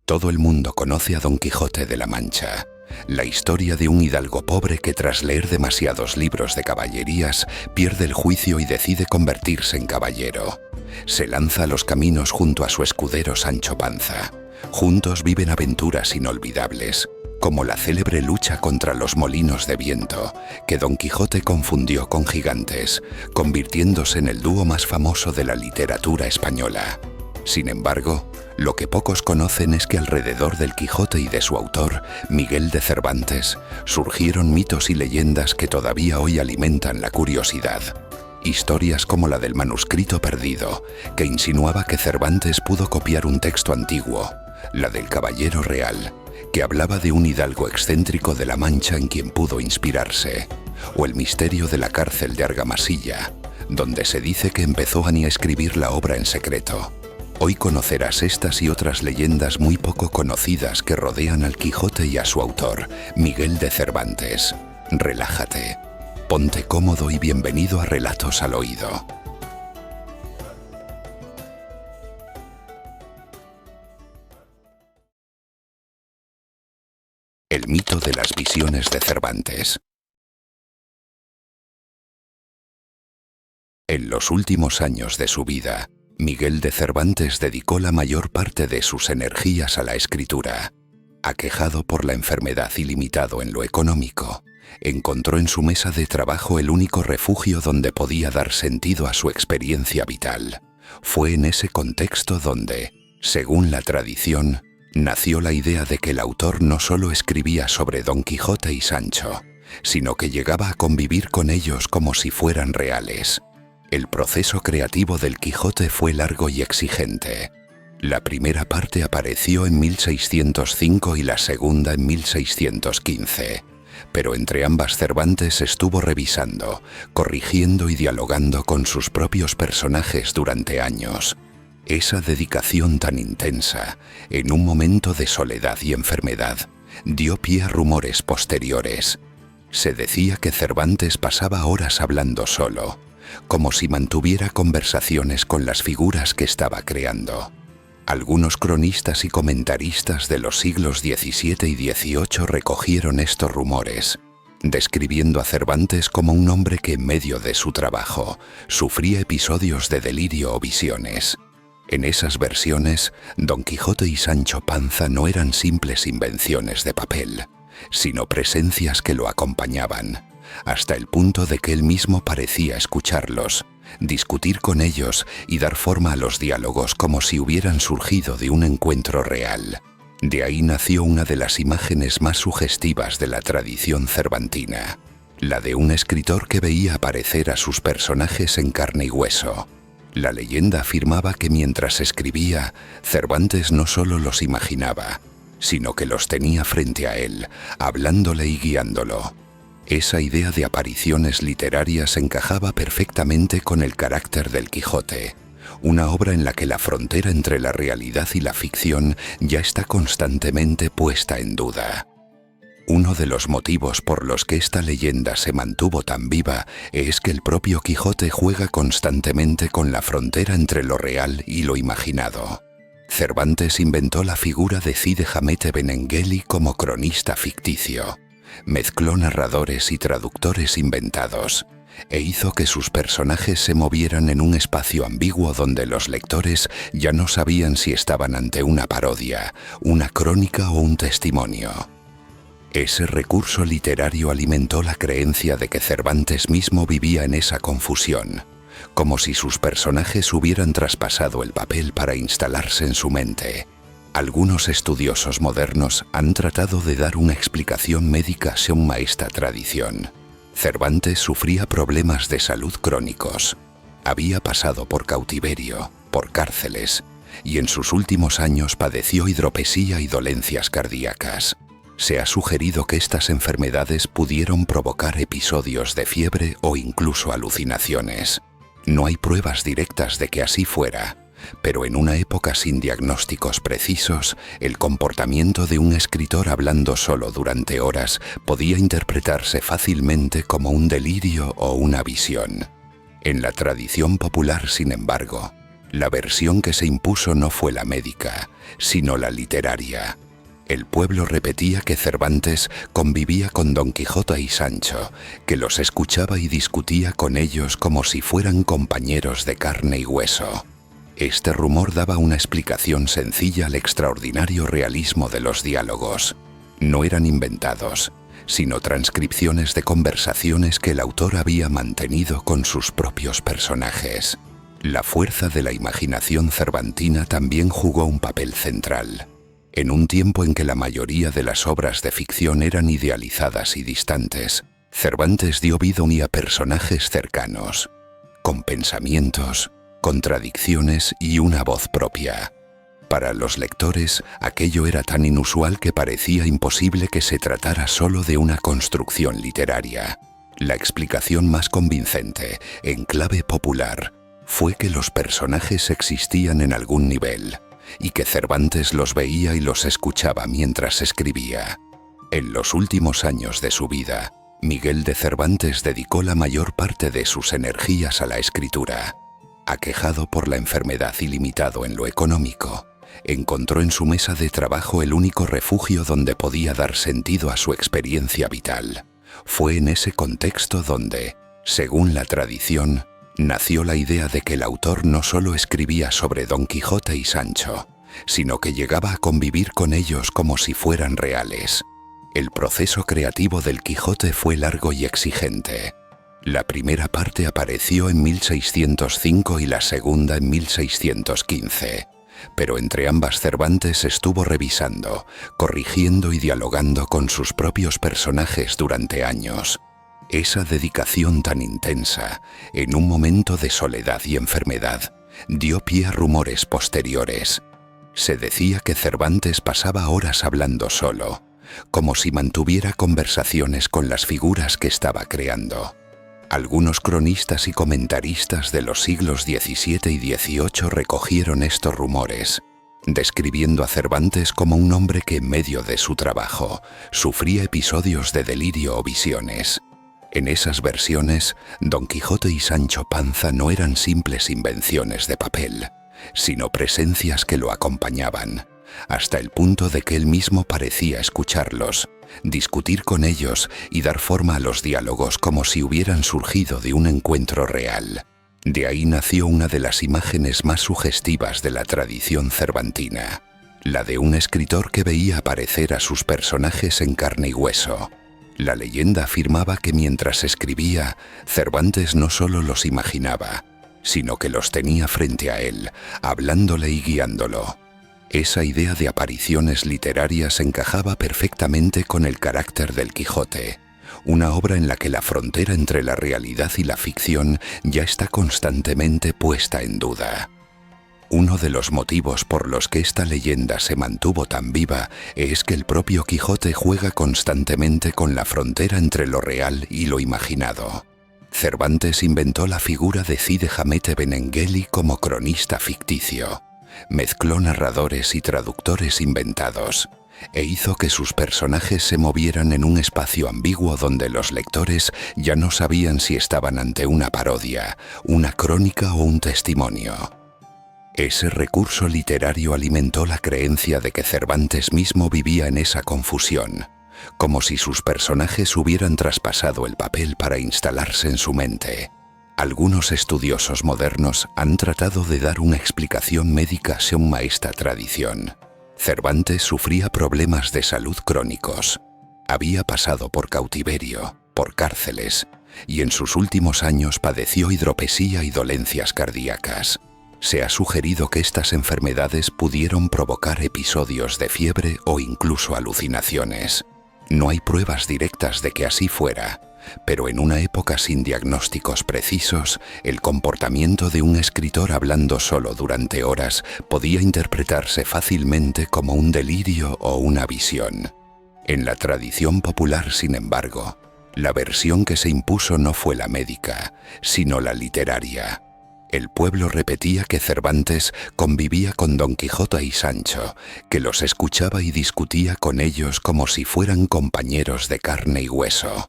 Todo el mundo conoce a Don Quijote de la Mancha, la historia de un hidalgo pobre que tras leer demasiados libros de caballerías pierde el juicio y decide convertirse en caballero. Se lanza a los caminos junto a su escudero Sancho Panza. Juntos viven aventuras inolvidables, como la célebre lucha contra los molinos de viento, que Don Quijote confundió con gigantes, convirtiéndose en el dúo más famoso de la literatura española. Sin embargo, lo que pocos conocen es que alrededor del Quijote y de su autor, Miguel de Cervantes, surgieron mitos y leyendas que todavía hoy alimentan la curiosidad. Historias como la del manuscrito perdido, que insinuaba que Cervantes pudo copiar un texto antiguo, la del Caballero Real, que hablaba de un hidalgo excéntrico de la Mancha en quien pudo inspirarse, o el misterio de la cárcel de Argamasilla, donde se dice que empezó a escribir la obra en secreto. Hoy conocerás estas y otras leyendas muy poco conocidas que rodean al Quijote y a su autor, Miguel de Cervantes. Relájate, ponte cómodo y bienvenido a Relatos al Oído. El mito de las visiones de Cervantes. En los últimos años de su vida, Miguel de Cervantes dedicó la mayor parte de sus energías a la escritura. Aquejado por la enfermedad y limitado en lo económico, encontró en su mesa de trabajo el único refugio donde podía dar sentido a su experiencia vital. Fue en ese contexto donde, según la tradición, nació la idea de que el autor no solo escribía sobre Don Quijote y Sancho, sino que llegaba a convivir con ellos como si fueran reales. El proceso creativo del Quijote fue largo y exigente. La primera parte apareció en 1605 y la segunda en 1615, pero entre ambas Cervantes estuvo revisando, corrigiendo y dialogando con sus propios personajes durante años. Esa dedicación tan intensa, en un momento de soledad y enfermedad, dio pie a rumores posteriores. Se decía que Cervantes pasaba horas hablando solo, como si mantuviera conversaciones con las figuras que estaba creando. Algunos cronistas y comentaristas de los siglos XVII y XVIII recogieron estos rumores, describiendo a Cervantes como un hombre que en medio de su trabajo sufría episodios de delirio o visiones. En esas versiones, Don Quijote y Sancho Panza no eran simples invenciones de papel, sino presencias que lo acompañaban, hasta el punto de que él mismo parecía escucharlos, discutir con ellos y dar forma a los diálogos como si hubieran surgido de un encuentro real. De ahí nació una de las imágenes más sugestivas de la tradición cervantina, la de un escritor que veía aparecer a sus personajes en carne y hueso. La leyenda afirmaba que mientras escribía, Cervantes no solo los imaginaba, sino que los tenía frente a él, hablándole y guiándolo. Esa idea de apariciones literarias encajaba perfectamente con el carácter del Quijote, una obra en la que la frontera entre la realidad y la ficción ya está constantemente puesta en duda. Uno de los motivos por los que esta leyenda se mantuvo tan viva es que el propio Quijote juega constantemente con la frontera entre lo real y lo imaginado. Cervantes inventó la figura de Cide Hamete Benengeli como cronista ficticio. Mezcló narradores y traductores inventados, e hizo que sus personajes se movieran en un espacio ambiguo donde los lectores ya no sabían si estaban ante una parodia, una crónica o un testimonio. Ese recurso literario alimentó la creencia de que Cervantes mismo vivía en esa confusión, como si sus personajes hubieran traspasado el papel para instalarse en su mente. Algunos estudiosos modernos han tratado de dar una explicación médica a esta tradición. Cervantes sufría problemas de salud crónicos. Había pasado por cautiverio, por cárceles, y en sus últimos años padeció hidropesía y dolencias cardíacas. Se ha sugerido que estas enfermedades pudieron provocar episodios de fiebre o incluso alucinaciones. No hay pruebas directas de que así fuera, pero en una época sin diagnósticos precisos, el comportamiento de un escritor hablando solo durante horas podía interpretarse fácilmente como un delirio o una visión. En la tradición popular, sin embargo, La versión que se impuso no fue la médica, sino la literaria. El pueblo repetía que Cervantes convivía con Don Quijote y Sancho, que los escuchaba y discutía con ellos como si fueran compañeros de carne y hueso. Este rumor daba una explicación sencilla al extraordinario realismo de los diálogos. No eran inventados, sino transcripciones de conversaciones que el autor había mantenido con sus propios personajes. La fuerza de la imaginación cervantina también jugó un papel central. En un tiempo en que la mayoría de las obras de ficción eran idealizadas y distantes, Cervantes dio vida a personajes cercanos, con pensamientos, contradicciones y una voz propia. Para los lectores, aquello era tan inusual que parecía imposible que se tratara solo de una construcción literaria. La explicación más convincente, en clave popular, fue que los personajes existían en algún nivel, y que Cervantes los veía y los escuchaba mientras escribía. En los últimos años de su vida, Miguel de Cervantes dedicó la mayor parte de sus energías a la escritura. Aquejado por la enfermedad y limitado en lo económico, encontró en su mesa de trabajo el único refugio donde podía dar sentido a su experiencia vital. Fue en ese contexto donde, según la tradición, nació la idea de que el autor no solo escribía sobre Don Quijote y Sancho, sino que llegaba a convivir con ellos como si fueran reales. El proceso creativo del Quijote fue largo y exigente. La primera parte apareció en 1605 y la segunda en 1615, pero entre ambas Cervantes estuvo revisando, corrigiendo y dialogando con sus propios personajes durante años. Esa dedicación tan intensa, en un momento de soledad y enfermedad, dio pie a rumores posteriores. Se decía que Cervantes pasaba horas hablando solo, como si mantuviera conversaciones con las figuras que estaba creando. Algunos cronistas y comentaristas de los siglos XVII y XVIII recogieron estos rumores, describiendo a Cervantes como un hombre que en medio de su trabajo sufría episodios de delirio o visiones. En esas versiones, Don Quijote y Sancho Panza no eran simples invenciones de papel, sino presencias que lo acompañaban, hasta el punto de que él mismo parecía escucharlos, discutir con ellos y dar forma a los diálogos como si hubieran surgido de un encuentro real. De ahí nació una de las imágenes más sugestivas de la tradición cervantina, la de un escritor que veía aparecer a sus personajes en carne y hueso. La leyenda afirmaba que mientras escribía, Cervantes no solo los imaginaba, sino que los tenía frente a él, hablándole y guiándolo. Esa idea de apariciones literarias encajaba perfectamente con el carácter del Quijote, una obra en la que la frontera entre la realidad y la ficción ya está constantemente puesta en duda. Uno de los motivos por los que esta leyenda se mantuvo tan viva es que el propio Quijote juega constantemente con la frontera entre lo real y lo imaginado. Cervantes inventó la figura de Cide Hamete Benengeli como cronista ficticio, mezcló narradores y traductores inventados, e hizo que sus personajes se movieran en un espacio ambiguo donde los lectores ya no sabían si estaban ante una parodia, una crónica o un testimonio. Ese recurso literario alimentó la creencia de que Cervantes mismo vivía en esa confusión, como si sus personajes hubieran traspasado el papel para instalarse en su mente. Algunos estudiosos modernos han tratado de dar una explicación médica según esta tradición. Cervantes sufría problemas de salud crónicos. Había pasado por cautiverio, por cárceles, y en sus últimos años padeció hidropesía y dolencias cardíacas. Se ha sugerido que estas enfermedades pudieron provocar episodios de fiebre o incluso alucinaciones. No hay pruebas directas de que así fuera, pero en una época sin diagnósticos precisos, el comportamiento de un escritor hablando solo durante horas podía interpretarse fácilmente como un delirio o una visión. En la tradición popular, sin embargo, la versión que se impuso no fue la médica, sino la literaria. El pueblo repetía que Cervantes convivía con Don Quijote y Sancho, que los escuchaba y discutía con ellos como si fueran compañeros de carne y hueso.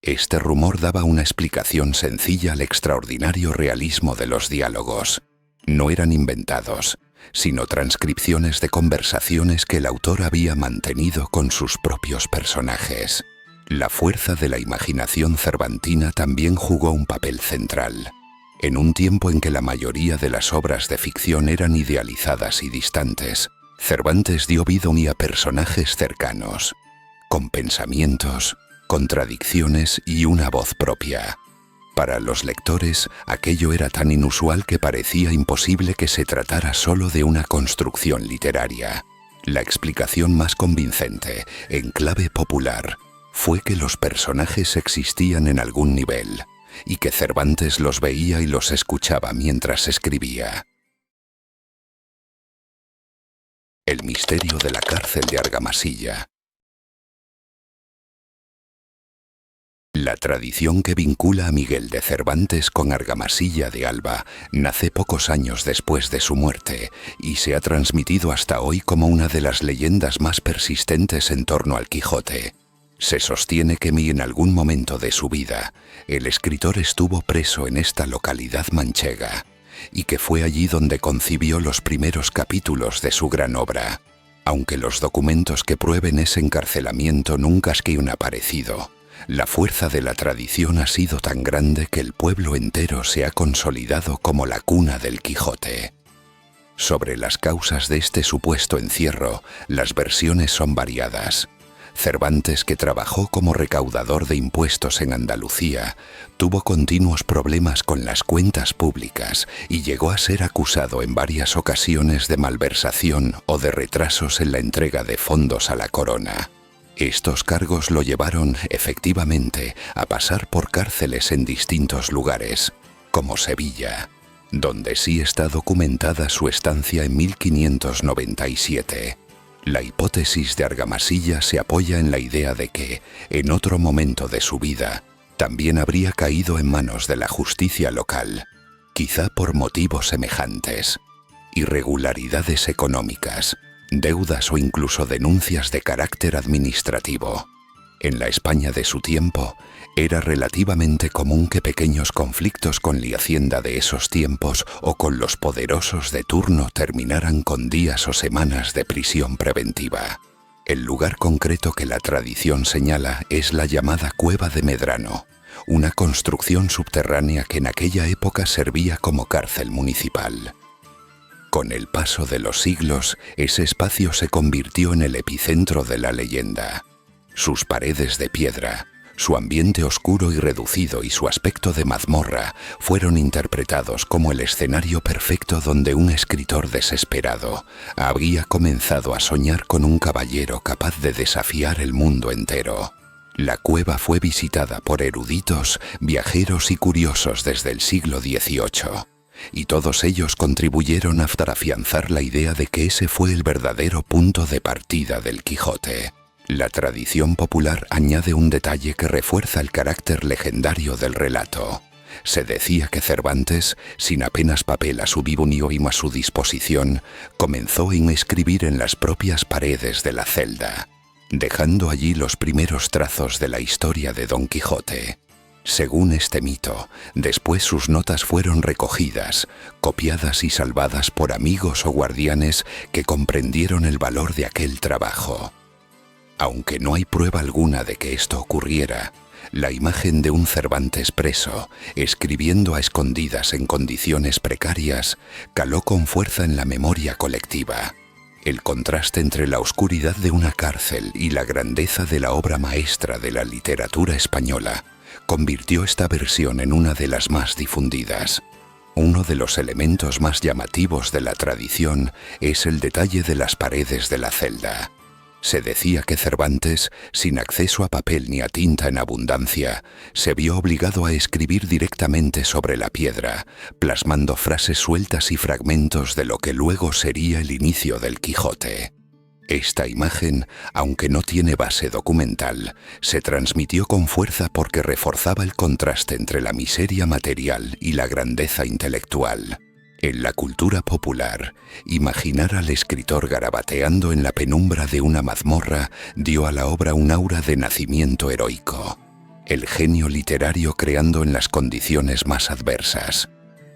Este rumor daba una explicación sencilla al extraordinario realismo de los diálogos. No eran inventados, sino transcripciones de conversaciones que el autor había mantenido con sus propios personajes. La fuerza de la imaginación cervantina también jugó un papel central. En un tiempo en que la mayoría de las obras de ficción eran idealizadas y distantes, Cervantes dio vida a personajes cercanos, con pensamientos, contradicciones y una voz propia. Para los lectores, aquello era tan inusual que parecía imposible que se tratara solo de una construcción literaria. La explicación más convincente, en clave popular, fue que los personajes existían en algún nivel, y que Cervantes los veía y los escuchaba mientras escribía. El misterio de la cárcel de Argamasilla. La tradición que vincula a Miguel de Cervantes con Argamasilla de Alba nace pocos años después de su muerte y se ha transmitido hasta hoy como una de las leyendas más persistentes en torno al Quijote. Se sostiene que en algún momento de su vida, el escritor estuvo preso en esta localidad manchega y que fue allí donde concibió los primeros capítulos de su gran obra, aunque los documentos que prueben ese encarcelamiento nunca han aparecido. La fuerza de la tradición ha sido tan grande que el pueblo entero se ha consolidado como la cuna del Quijote. Sobre las causas de este supuesto encierro, las versiones son variadas. Cervantes, que trabajó como recaudador de impuestos en Andalucía, tuvo continuos problemas con las cuentas públicas y llegó a ser acusado en varias ocasiones de malversación o de retrasos en la entrega de fondos a la corona. Estos cargos lo llevaron, efectivamente, a pasar por cárceles en distintos lugares, como Sevilla, donde sí está documentada su estancia en 1597. La hipótesis de Argamasilla se apoya en la idea de que, en otro momento de su vida, también habría caído en manos de la justicia local, quizá por motivos semejantes: irregularidades económicas, deudas o incluso denuncias de carácter administrativo. En la España de su tiempo, era relativamente común que pequeños conflictos con la hacienda de esos tiempos o con los poderosos de turno terminaran con días o semanas de prisión preventiva. El lugar concreto que la tradición señala es la llamada Cueva de Medrano, una construcción subterránea que en aquella época servía como cárcel municipal. Con el paso de los siglos, ese espacio se convirtió en el epicentro de la leyenda. Sus paredes de piedra, su ambiente oscuro y reducido y su aspecto de mazmorra fueron interpretados como el escenario perfecto donde un escritor desesperado había comenzado a soñar con un caballero capaz de desafiar el mundo entero. La cueva fue visitada por eruditos, viajeros y curiosos desde el siglo XVIII. Y todos ellos contribuyeron a afianzar la idea de que ese fue el verdadero punto de partida del Quijote. La tradición popular añade un detalle que refuerza el carácter legendario del relato. Se decía que Cervantes, sin apenas papel a su vivunio y a su disposición, comenzó a escribir en las propias paredes de la celda, dejando allí los primeros trazos de la historia de Don Quijote. Según este mito, después sus notas fueron recogidas, copiadas y salvadas por amigos o guardianes que comprendieron el valor de aquel trabajo. Aunque no hay prueba alguna de que esto ocurriera, la imagen de un Cervantes preso, escribiendo a escondidas en condiciones precarias, caló con fuerza en la memoria colectiva. El contraste entre la oscuridad de una cárcel y la grandeza de la obra maestra de la literatura española convirtió esta versión en una de las más difundidas. Uno de los elementos más llamativos de la tradición es el detalle de las paredes de la celda. Se decía que Cervantes, sin acceso a papel ni a tinta en abundancia, se vio obligado a escribir directamente sobre la piedra, plasmando frases sueltas y fragmentos de lo que luego sería el inicio del Quijote. Esta imagen, aunque no tiene base documental, se transmitió con fuerza porque reforzaba el contraste entre la miseria material y la grandeza intelectual. En la cultura popular, imaginar al escritor garabateando en la penumbra de una mazmorra dio a la obra un aura de nacimiento heroico. El genio literario creando en las condiciones más adversas.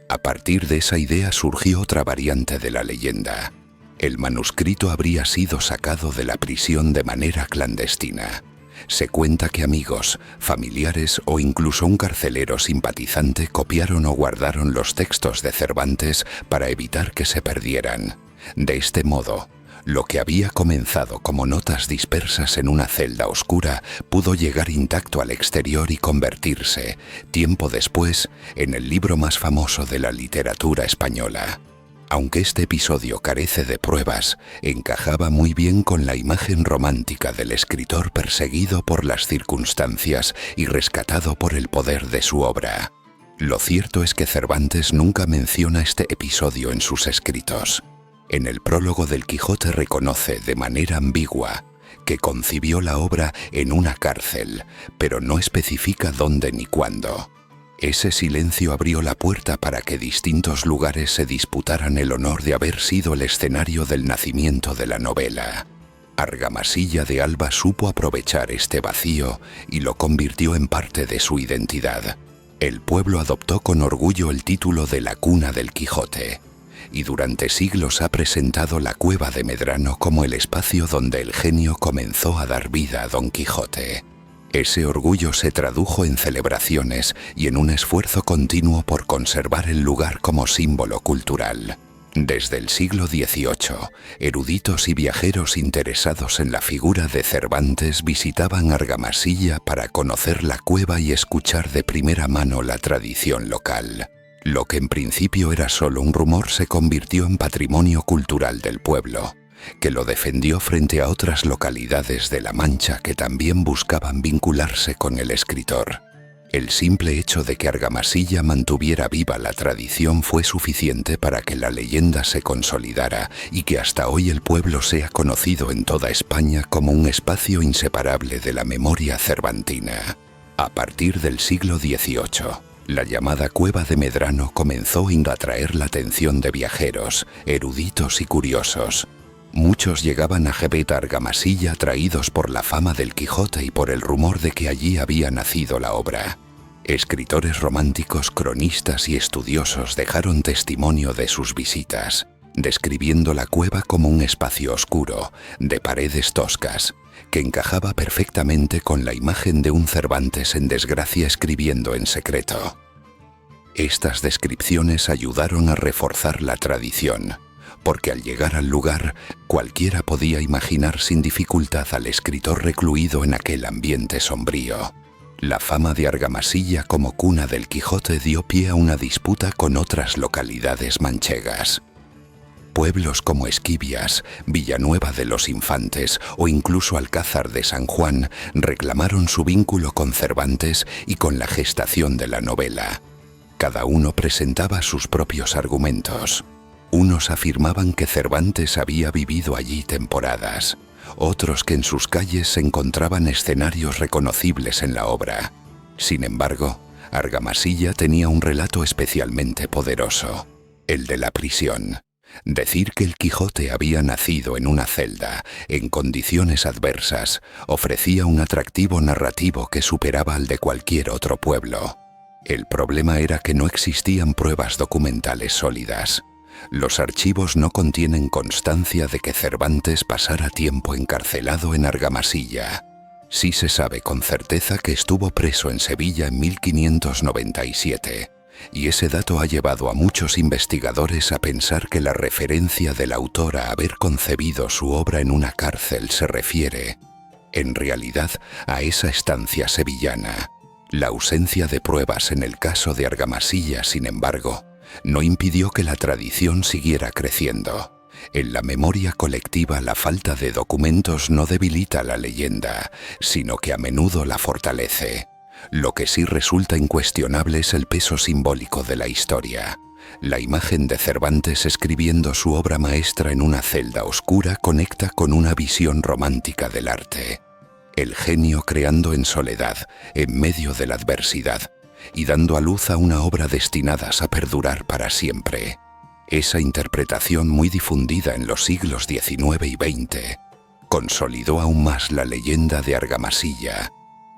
A partir de esa idea surgió otra variante de la leyenda. El manuscrito habría sido sacado de la prisión de manera clandestina. Se cuenta que amigos, familiares o incluso un carcelero simpatizante copiaron o guardaron los textos de Cervantes para evitar que se perdieran. De este modo, lo que había comenzado como notas dispersas en una celda oscura pudo llegar intacto al exterior y convertirse, tiempo después, en el libro más famoso de la literatura española. Aunque este episodio carece de pruebas, encajaba muy bien con la imagen romántica del escritor perseguido por las circunstancias y rescatado por el poder de su obra. Lo cierto es que Cervantes nunca menciona este episodio en sus escritos. En el prólogo del Quijote reconoce de manera ambigua que concibió la obra en una cárcel, pero no especifica dónde ni cuándo. Ese silencio abrió la puerta para que distintos lugares se disputaran el honor de haber sido el escenario del nacimiento de la novela. Argamasilla de Alba supo aprovechar este vacío y lo convirtió en parte de su identidad. El pueblo adoptó con orgullo el título de la cuna del Quijote, y durante siglos ha presentado la cueva de Medrano como el espacio donde el genio comenzó a dar vida a Don Quijote. Ese orgullo se tradujo en celebraciones y en un esfuerzo continuo por conservar el lugar como símbolo cultural. Desde el siglo XVIII, eruditos y viajeros interesados en la figura de Cervantes visitaban Argamasilla para conocer la cueva y escuchar de primera mano la tradición local. Lo que en principio era solo un rumor se convirtió en patrimonio cultural del pueblo, que lo defendió frente a otras localidades de La Mancha que también buscaban vincularse con el escritor. El simple hecho de que Argamasilla mantuviera viva la tradición fue suficiente para que la leyenda se consolidara y que hasta hoy el pueblo sea conocido en toda España como un espacio inseparable de la memoria cervantina. A partir del siglo XVIII, la llamada Cueva de Medrano comenzó a atraer la atención de viajeros, eruditos y curiosos. Muchos llegaban a Jebet Argamasilla atraídos por la fama del Quijote y por el rumor de que allí había nacido la obra. Escritores románticos, cronistas y estudiosos dejaron testimonio de sus visitas, describiendo la cueva como un espacio oscuro, de paredes toscas, que encajaba perfectamente con la imagen de un Cervantes en desgracia escribiendo en secreto. Estas descripciones ayudaron a reforzar la tradición, porque al llegar al lugar, cualquiera podía imaginar sin dificultad al escritor recluido en aquel ambiente sombrío. La fama de Argamasilla como cuna del Quijote dio pie a una disputa con otras localidades manchegas. Pueblos como Esquivias, Villanueva de los Infantes o incluso Alcázar de San Juan reclamaron su vínculo con Cervantes y con la gestación de la novela. Cada uno presentaba sus propios argumentos. Unos afirmaban que Cervantes había vivido allí temporadas, otros que en sus calles se encontraban escenarios reconocibles en la obra. Sin embargo, Argamasilla tenía un relato especialmente poderoso, el de la prisión. Decir que el Quijote había nacido en una celda, en condiciones adversas, ofrecía un atractivo narrativo que superaba al de cualquier otro pueblo. El problema era que no existían pruebas documentales sólidas. Los archivos no contienen constancia de que Cervantes pasara tiempo encarcelado en Argamasilla. Sí se sabe con certeza que estuvo preso en Sevilla en 1597. Y ese dato ha llevado a muchos investigadores a pensar que la referencia del autor a haber concebido su obra en una cárcel se refiere, en realidad, a esa estancia sevillana. La ausencia de pruebas en el caso de Argamasilla, sin embargo, no impidió que la tradición siguiera creciendo. En la memoria colectiva, la falta de documentos no debilita la leyenda, sino que a menudo la fortalece. Lo que sí resulta incuestionable es el peso simbólico de la historia. La imagen de Cervantes escribiendo su obra maestra en una celda oscura conecta con una visión romántica del arte. El genio creando en soledad, en medio de la adversidad, y dando a luz a una obra destinada a perdurar para siempre. Esa interpretación muy difundida en los siglos XIX y XX consolidó aún más la leyenda de Argamasilla,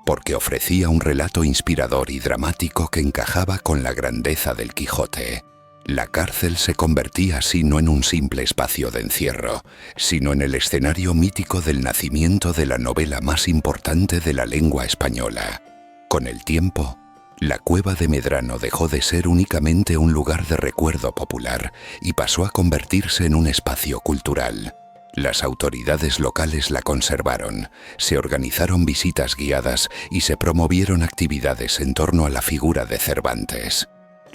porque ofrecía un relato inspirador y dramático que encajaba con la grandeza del Quijote. La cárcel se convertía así no en un simple espacio de encierro, sino en el escenario mítico del nacimiento de la novela más importante de la lengua española. Con el tiempo, la cueva de Medrano dejó de ser únicamente un lugar de recuerdo popular y pasó a convertirse en un espacio cultural. Las autoridades locales la conservaron, se organizaron visitas guiadas y se promovieron actividades en torno a la figura de Cervantes.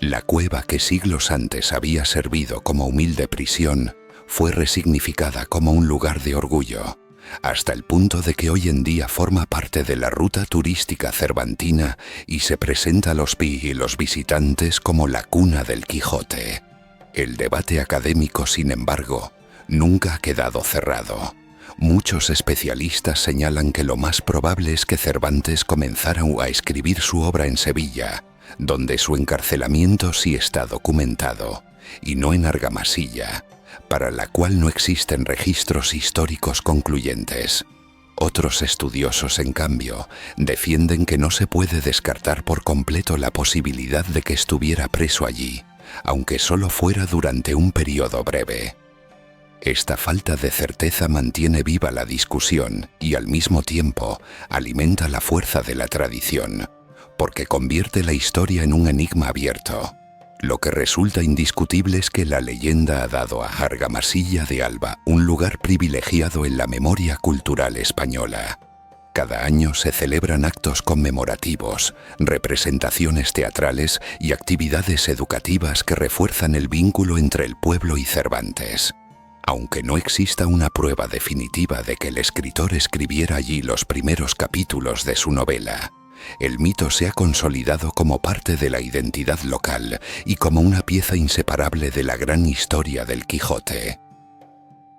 La cueva que siglos antes había servido como humilde prisión fue resignificada como un lugar de orgullo, hasta el punto de que hoy en día forma parte de la ruta turística cervantina y se presenta a los y los visitantes como la cuna del Quijote. El debate académico, sin embargo, nunca ha quedado cerrado. Muchos especialistas señalan que lo más probable es que Cervantes comenzara a escribir su obra en Sevilla, donde su encarcelamiento sí está documentado, y no en Argamasilla, para la cual no existen registros históricos concluyentes. Otros estudiosos, en cambio, defienden que no se puede descartar por completo la posibilidad de que estuviera preso allí, aunque solo fuera durante un periodo breve. Esta falta de certeza mantiene viva la discusión y, al mismo tiempo, alimenta la fuerza de la tradición, porque convierte la historia en un enigma abierto. Lo que resulta indiscutible es que la leyenda ha dado a Argamasilla de Alba un lugar privilegiado en la memoria cultural española. Cada año se celebran actos conmemorativos, representaciones teatrales y actividades educativas que refuerzan el vínculo entre el pueblo y Cervantes. Aunque no exista una prueba definitiva de que el escritor escribiera allí los primeros capítulos de su novela, el mito se ha consolidado como parte de la identidad local y como una pieza inseparable de la gran historia del Quijote.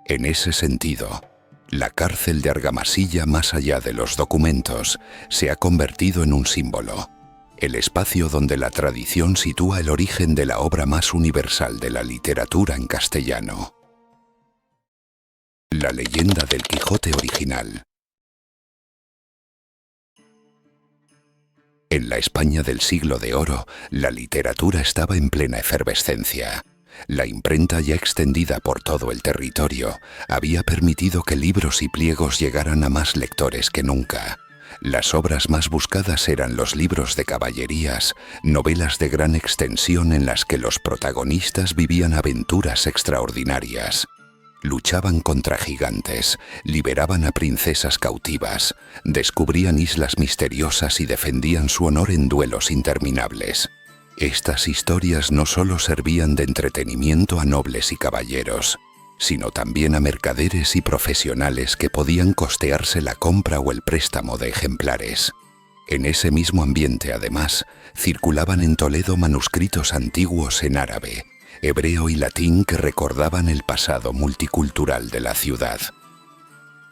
En ese sentido, la cárcel de Argamasilla, más allá de los documentos, se ha convertido en un símbolo, el espacio donde la tradición sitúa el origen de la obra más universal de la literatura en castellano. La leyenda del Quijote original. En la España del siglo de oro, la literatura estaba en plena efervescencia. La imprenta, ya extendida por todo el territorio, había permitido que libros y pliegos llegaran a más lectores que nunca. Las obras más buscadas eran los libros de caballerías, novelas de gran extensión en las que los protagonistas vivían aventuras extraordinarias. Luchaban contra gigantes, liberaban a princesas cautivas, descubrían islas misteriosas y defendían su honor en duelos interminables. Estas historias no solo servían de entretenimiento a nobles y caballeros, sino también a mercaderes y profesionales que podían costearse la compra o el préstamo de ejemplares. En ese mismo ambiente, además, circulaban en Toledo manuscritos antiguos en árabe, hebreo y latín que recordaban el pasado multicultural de la ciudad.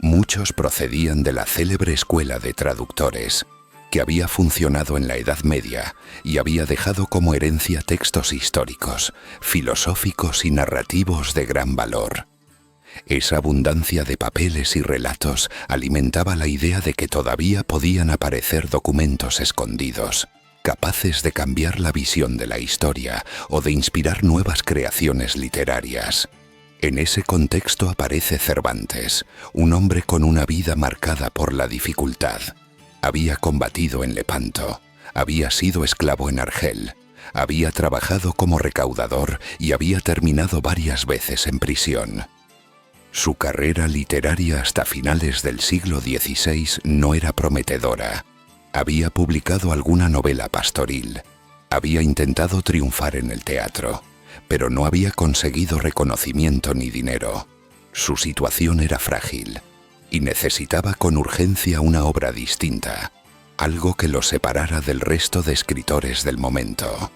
Muchos procedían de la célebre escuela de traductores, que había funcionado en la Edad Media y había dejado como herencia textos históricos, filosóficos y narrativos de gran valor. Esa abundancia de papeles y relatos alimentaba la idea de que todavía podían aparecer documentos escondidos, capaces de cambiar la visión de la historia o de inspirar nuevas creaciones literarias. En ese contexto aparece Cervantes, un hombre con una vida marcada por la dificultad. Había combatido en Lepanto, había sido esclavo en Argel, había trabajado como recaudador y había terminado varias veces en prisión. Su carrera literaria hasta finales del siglo XVI no era prometedora. Había publicado alguna novela pastoril, había intentado triunfar en el teatro, pero no había conseguido reconocimiento ni dinero. Su situación era frágil y necesitaba con urgencia una obra distinta, algo que lo separara del resto de escritores del momento.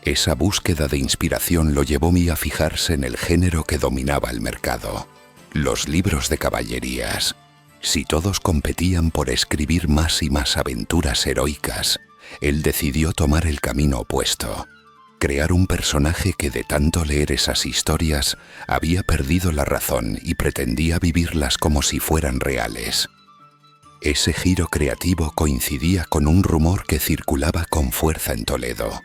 Esa búsqueda de inspiración lo llevó a fijarse en el género que dominaba el mercado, los libros de caballerías. Si todos competían por escribir más y más aventuras heroicas, él decidió tomar el camino opuesto, crear un personaje que de tanto leer esas historias había perdido la razón y pretendía vivirlas como si fueran reales. Ese giro creativo coincidía con un rumor que circulaba con fuerza en Toledo.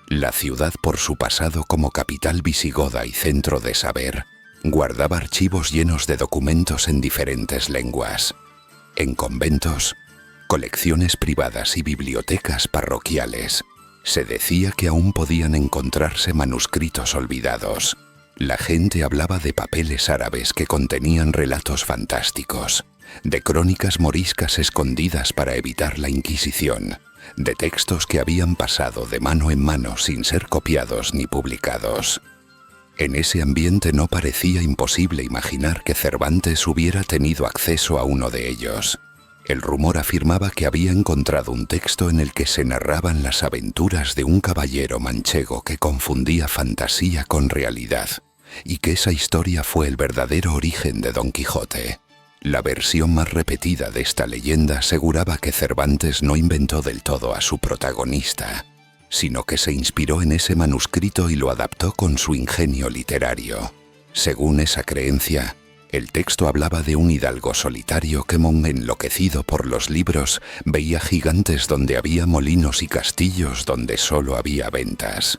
La ciudad, por su pasado como capital visigoda y centro de saber, guardaba archivos llenos de documentos en diferentes lenguas. En conventos, colecciones privadas y bibliotecas parroquiales, se decía que aún podían encontrarse manuscritos olvidados. La gente hablaba de papeles árabes que contenían relatos fantásticos, de crónicas moriscas escondidas para evitar la Inquisición, de textos que habían pasado de mano en mano sin ser copiados ni publicados. En ese ambiente no parecía imposible imaginar que Cervantes hubiera tenido acceso a uno de ellos. El rumor afirmaba que había encontrado un texto en el que se narraban las aventuras de un caballero manchego que confundía fantasía con realidad, y que esa historia fue el verdadero origen de Don Quijote. La versión más repetida de esta leyenda aseguraba que Cervantes no inventó del todo a su protagonista, sino que se inspiró en ese manuscrito y lo adaptó con su ingenio literario. Según esa creencia, el texto hablaba de un hidalgo solitario que, enloquecido por los libros, veía gigantes donde había molinos y castillos donde solo había ventas.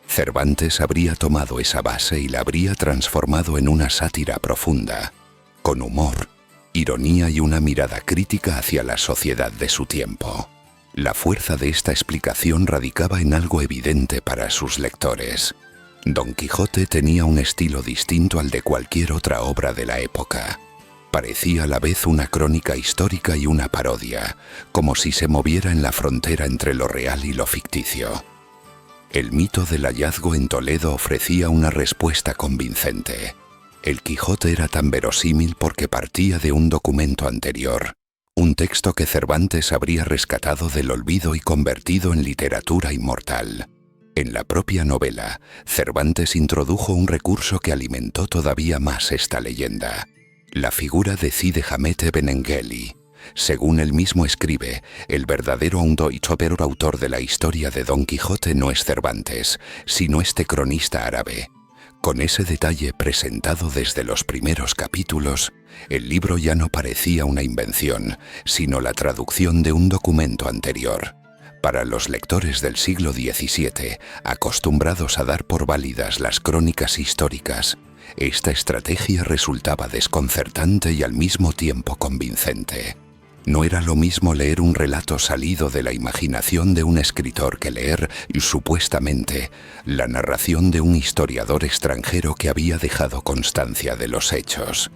Cervantes habría tomado esa base y la habría transformado en una sátira profunda, con humor, ironía y una mirada crítica hacia la sociedad de su tiempo. La fuerza de esta explicación radicaba en algo evidente para sus lectores. Don Quijote tenía un estilo distinto al de cualquier otra obra de la época. Parecía a la vez una crónica histórica y una parodia, como si se moviera en la frontera entre lo real y lo ficticio. El mito del hallazgo en Toledo ofrecía una respuesta convincente. El Quijote era tan verosímil porque partía de un documento anterior, un texto que Cervantes habría rescatado del olvido y convertido en literatura inmortal. En la propia novela, Cervantes introdujo un recurso que alimentó todavía más esta leyenda: la figura de Cide Hamete Benengeli. Según él mismo escribe, el verdadero autor de la historia de Don Quijote no es Cervantes, sino este cronista árabe. Con ese detalle presentado desde los primeros capítulos, el libro ya no parecía una invención, sino la traducción de un documento anterior. Para los lectores del siglo XVII, acostumbrados a dar por válidas las crónicas históricas, esta estrategia resultaba desconcertante y al mismo tiempo convincente. No era lo mismo leer un relato salido de la imaginación de un escritor que leer, supuestamente, la narración de un historiador extranjero que había dejado constancia de los hechos.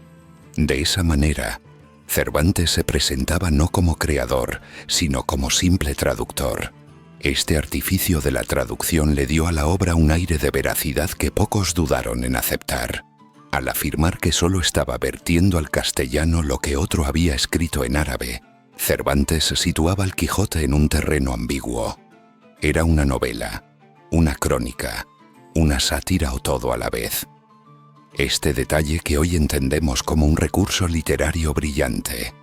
De esa manera, Cervantes se presentaba no como creador, sino como simple traductor. Este artificio de la traducción le dio a la obra un aire de veracidad que pocos dudaron en aceptar. Al afirmar que solo estaba vertiendo al castellano lo que otro había escrito en árabe, Cervantes situaba al Quijote en un terreno ambiguo. Era una novela, una crónica, una sátira o todo a la vez. Este detalle que hoy entendemos como un recurso literario brillante,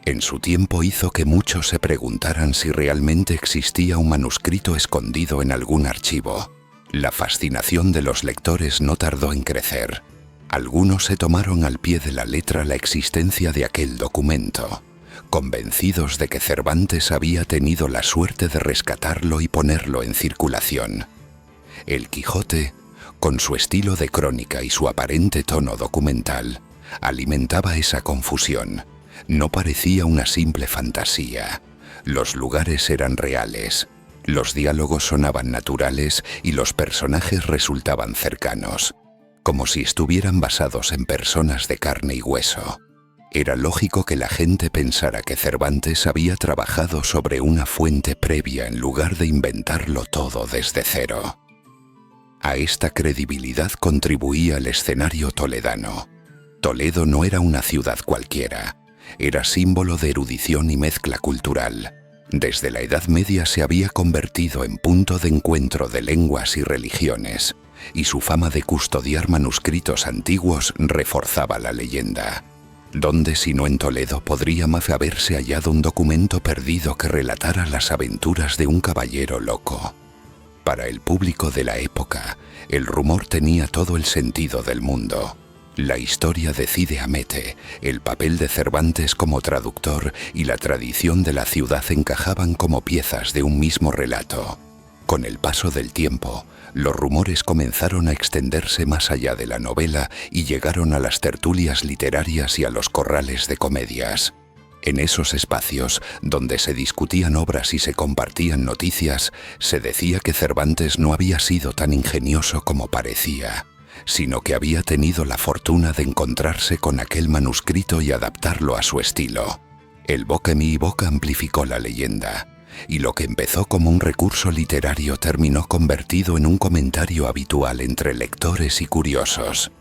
en su tiempo hizo que muchos se preguntaran si realmente existía un manuscrito escondido en algún archivo. La fascinación de los lectores no tardó en crecer. Algunos se tomaron al pie de la letra la existencia de aquel documento, convencidos de que Cervantes había tenido la suerte de rescatarlo y ponerlo en circulación. El Quijote, con su estilo de crónica y su aparente tono documental, alimentaba esa confusión. No parecía una simple fantasía. Los lugares eran reales, los diálogos sonaban naturales y los personajes resultaban cercanos, como si estuvieran basados en personas de carne y hueso. Era lógico que la gente pensara que Cervantes había trabajado sobre una fuente previa en lugar de inventarlo todo desde cero. A esta credibilidad contribuía el escenario toledano. Toledo no era una ciudad cualquiera, era símbolo de erudición y mezcla cultural. Desde la Edad Media se había convertido en punto de encuentro de lenguas y religiones, y su fama de custodiar manuscritos antiguos reforzaba la leyenda. ¿Dónde sino en Toledo podría más haberse hallado un documento perdido que relatara las aventuras de un caballero loco? Para el público de la época, el rumor tenía todo el sentido del mundo. La historia de Cide Hamete, el papel de Cervantes como traductor y la tradición de la ciudad encajaban como piezas de un mismo relato. Con el paso del tiempo, los rumores comenzaron a extenderse más allá de la novela y llegaron a las tertulias literarias y a los corrales de comedias. En esos espacios, donde se discutían obras y se compartían noticias, se decía que Cervantes no había sido tan ingenioso como parecía, sino que había tenido la fortuna de encontrarse con aquel manuscrito y adaptarlo a su estilo. El boca en boca amplificó la leyenda, y lo que empezó como un recurso literario terminó convertido en un comentario habitual entre lectores y curiosos.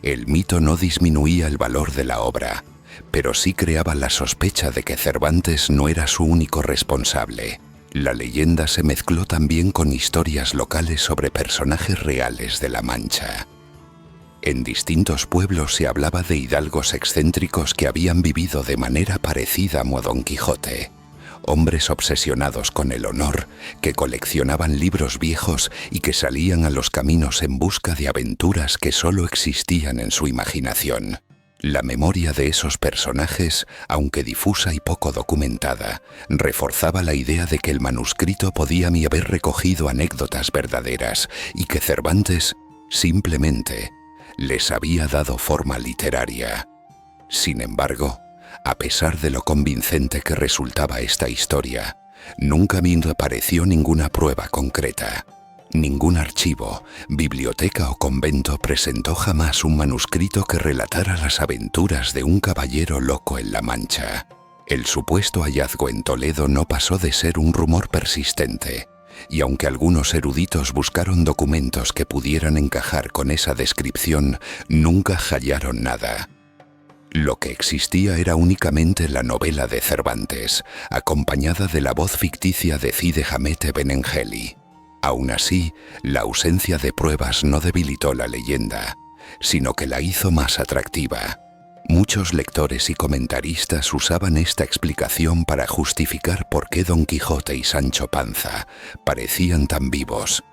El mito no disminuía el valor de la obra, pero sí creaba la sospecha de que Cervantes no era su único responsable. La leyenda se mezcló también con historias locales sobre personajes reales de La Mancha. En distintos pueblos se hablaba de hidalgos excéntricos que habían vivido de manera parecida a Don Quijote. Hombres obsesionados con el honor, que coleccionaban libros viejos y que salían a los caminos en busca de aventuras que solo existían en su imaginación. La memoria de esos personajes, aunque difusa y poco documentada, reforzaba la idea de que el manuscrito podía haber recogido anécdotas verdaderas y que Cervantes, simplemente, les había dado forma literaria. Sin embargo, a pesar de lo convincente que resultaba esta historia, nunca me apareció ninguna prueba concreta. Ningún archivo, biblioteca o convento presentó jamás un manuscrito que relatara las aventuras de un caballero loco en La Mancha. El supuesto hallazgo en Toledo no pasó de ser un rumor persistente, y aunque algunos eruditos buscaron documentos que pudieran encajar con esa descripción, nunca hallaron nada. Lo que existía era únicamente la novela de Cervantes, acompañada de la voz ficticia de Cide Hamete Benengeli. Aún así, la ausencia de pruebas no debilitó la leyenda, sino que la hizo más atractiva. Muchos lectores y comentaristas usaban esta explicación para justificar por qué Don Quijote y Sancho Panza parecían tan vivos,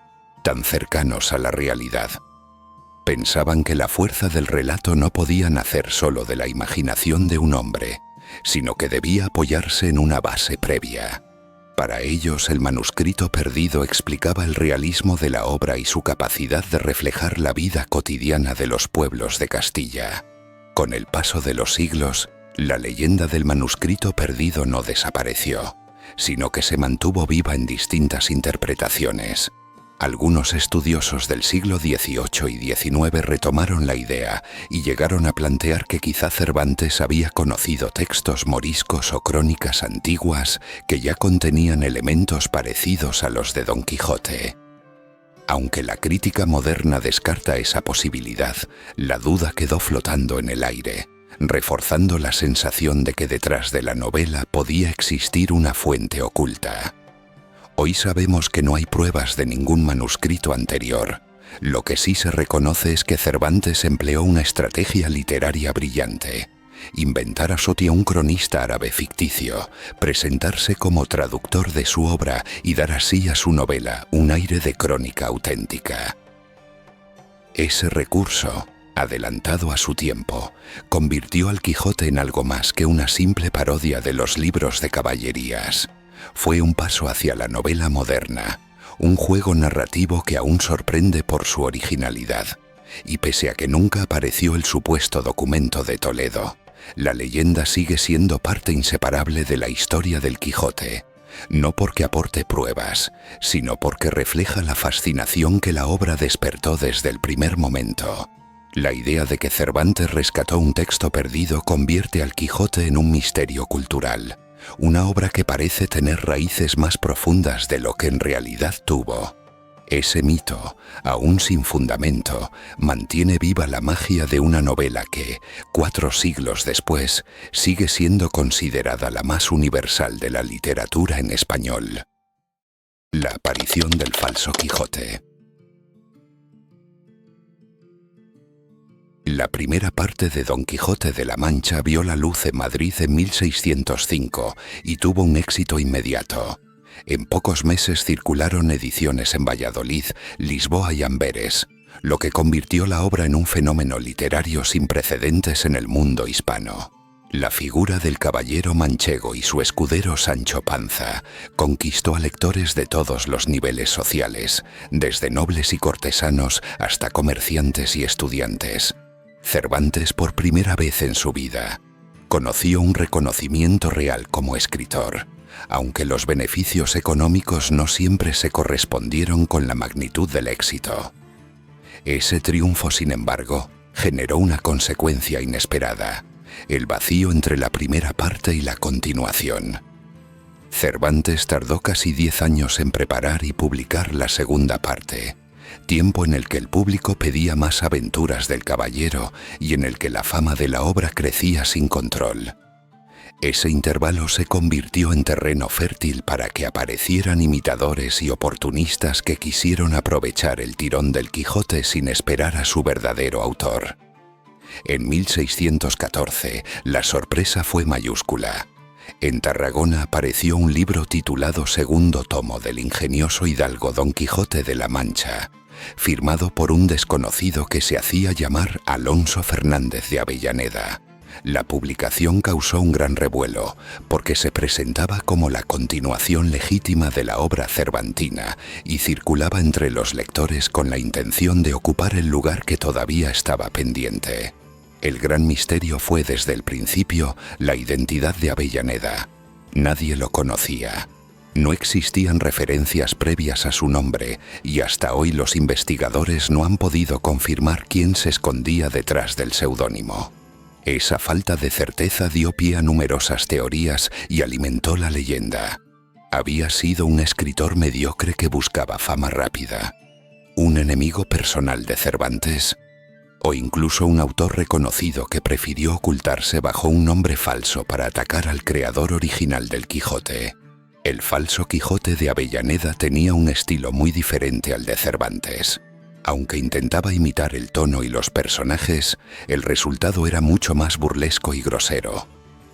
tan cercanos a la realidad. Pensaban que la fuerza del relato no podía nacer solo de la imaginación de un hombre, sino que debía apoyarse en una base previa. Para ellos, el manuscrito perdido explicaba el realismo de la obra y su capacidad de reflejar la vida cotidiana de los pueblos de Castilla. Con el paso de los siglos, la leyenda del manuscrito perdido no desapareció, sino que se mantuvo viva en distintas interpretaciones. Algunos estudiosos del siglo XVIII y XIX retomaron la idea y llegaron a plantear que quizá Cervantes había conocido textos moriscos o crónicas antiguas que ya contenían elementos parecidos a los de Don Quijote. Aunque la crítica moderna descarta esa posibilidad, la duda quedó flotando en el aire, reforzando la sensación de que detrás de la novela podía existir una fuente oculta. Hoy sabemos que no hay pruebas de ningún manuscrito anterior. Lo que sí se reconoce es que Cervantes empleó una estrategia literaria brillante: inventar a Sotia, un cronista árabe ficticio, presentarse como traductor de su obra y dar así a su novela un aire de crónica auténtica. Ese recurso, adelantado a su tiempo, convirtió al Quijote en algo más que una simple parodia de los libros de caballerías. Fue un paso hacia la novela moderna, un juego narrativo que aún sorprende por su originalidad. Y pese a que nunca apareció el supuesto documento de Toledo, la leyenda sigue siendo parte inseparable de la historia del Quijote, no porque aporte pruebas, sino porque refleja la fascinación que la obra despertó desde el primer momento. La idea de que Cervantes rescató un texto perdido convierte al Quijote en un misterio cultural, una obra que parece tener raíces más profundas de lo que en realidad tuvo. Ese mito, aún sin fundamento, mantiene viva la magia de una novela que, 4 siglos después, sigue siendo considerada la más universal de la literatura en español. La aparición del falso Quijote. La primera parte de Don Quijote de la Mancha vio la luz en Madrid en 1605 y tuvo un éxito inmediato. En pocos meses circularon ediciones en Valladolid, Lisboa y Amberes, lo que convirtió la obra en un fenómeno literario sin precedentes en el mundo hispano. La figura del caballero manchego y su escudero Sancho Panza conquistó a lectores de todos los niveles sociales, desde nobles y cortesanos hasta comerciantes y estudiantes. Cervantes, por primera vez en su vida, conoció un reconocimiento real como escritor, aunque los beneficios económicos no siempre se correspondieron con la magnitud del éxito. Ese triunfo, sin embargo, generó una consecuencia inesperada: el vacío entre la primera parte y la continuación. Cervantes tardó casi 10 años en preparar y publicar la segunda parte, tiempo en el que el público pedía más aventuras del caballero y en el que la fama de la obra crecía sin control. Ese intervalo se convirtió en terreno fértil para que aparecieran imitadores y oportunistas que quisieron aprovechar el tirón del Quijote sin esperar a su verdadero autor. En 1614, la sorpresa fue mayúscula. En Tarragona apareció un libro titulado Segundo tomo del ingenioso hidalgo Don Quijote de la Mancha, firmado por un desconocido que se hacía llamar Alonso Fernández de Avellaneda. La publicación causó un gran revuelo, porque se presentaba como la continuación legítima de la obra cervantina y circulaba entre los lectores con la intención de ocupar el lugar que todavía estaba pendiente. El gran misterio fue desde el principio la identidad de Avellaneda. Nadie lo conocía. No existían referencias previas a su nombre y hasta hoy los investigadores no han podido confirmar quién se escondía detrás del seudónimo. Esa falta de certeza dio pie a numerosas teorías y alimentó la leyenda. Había sido un escritor mediocre que buscaba fama rápida, un enemigo personal de Cervantes, o incluso un autor reconocido que prefirió ocultarse bajo un nombre falso para atacar al creador original del Quijote. El falso Quijote de Avellaneda tenía un estilo muy diferente al de Cervantes. Aunque intentaba imitar el tono y los personajes, el resultado era mucho más burlesco y grosero.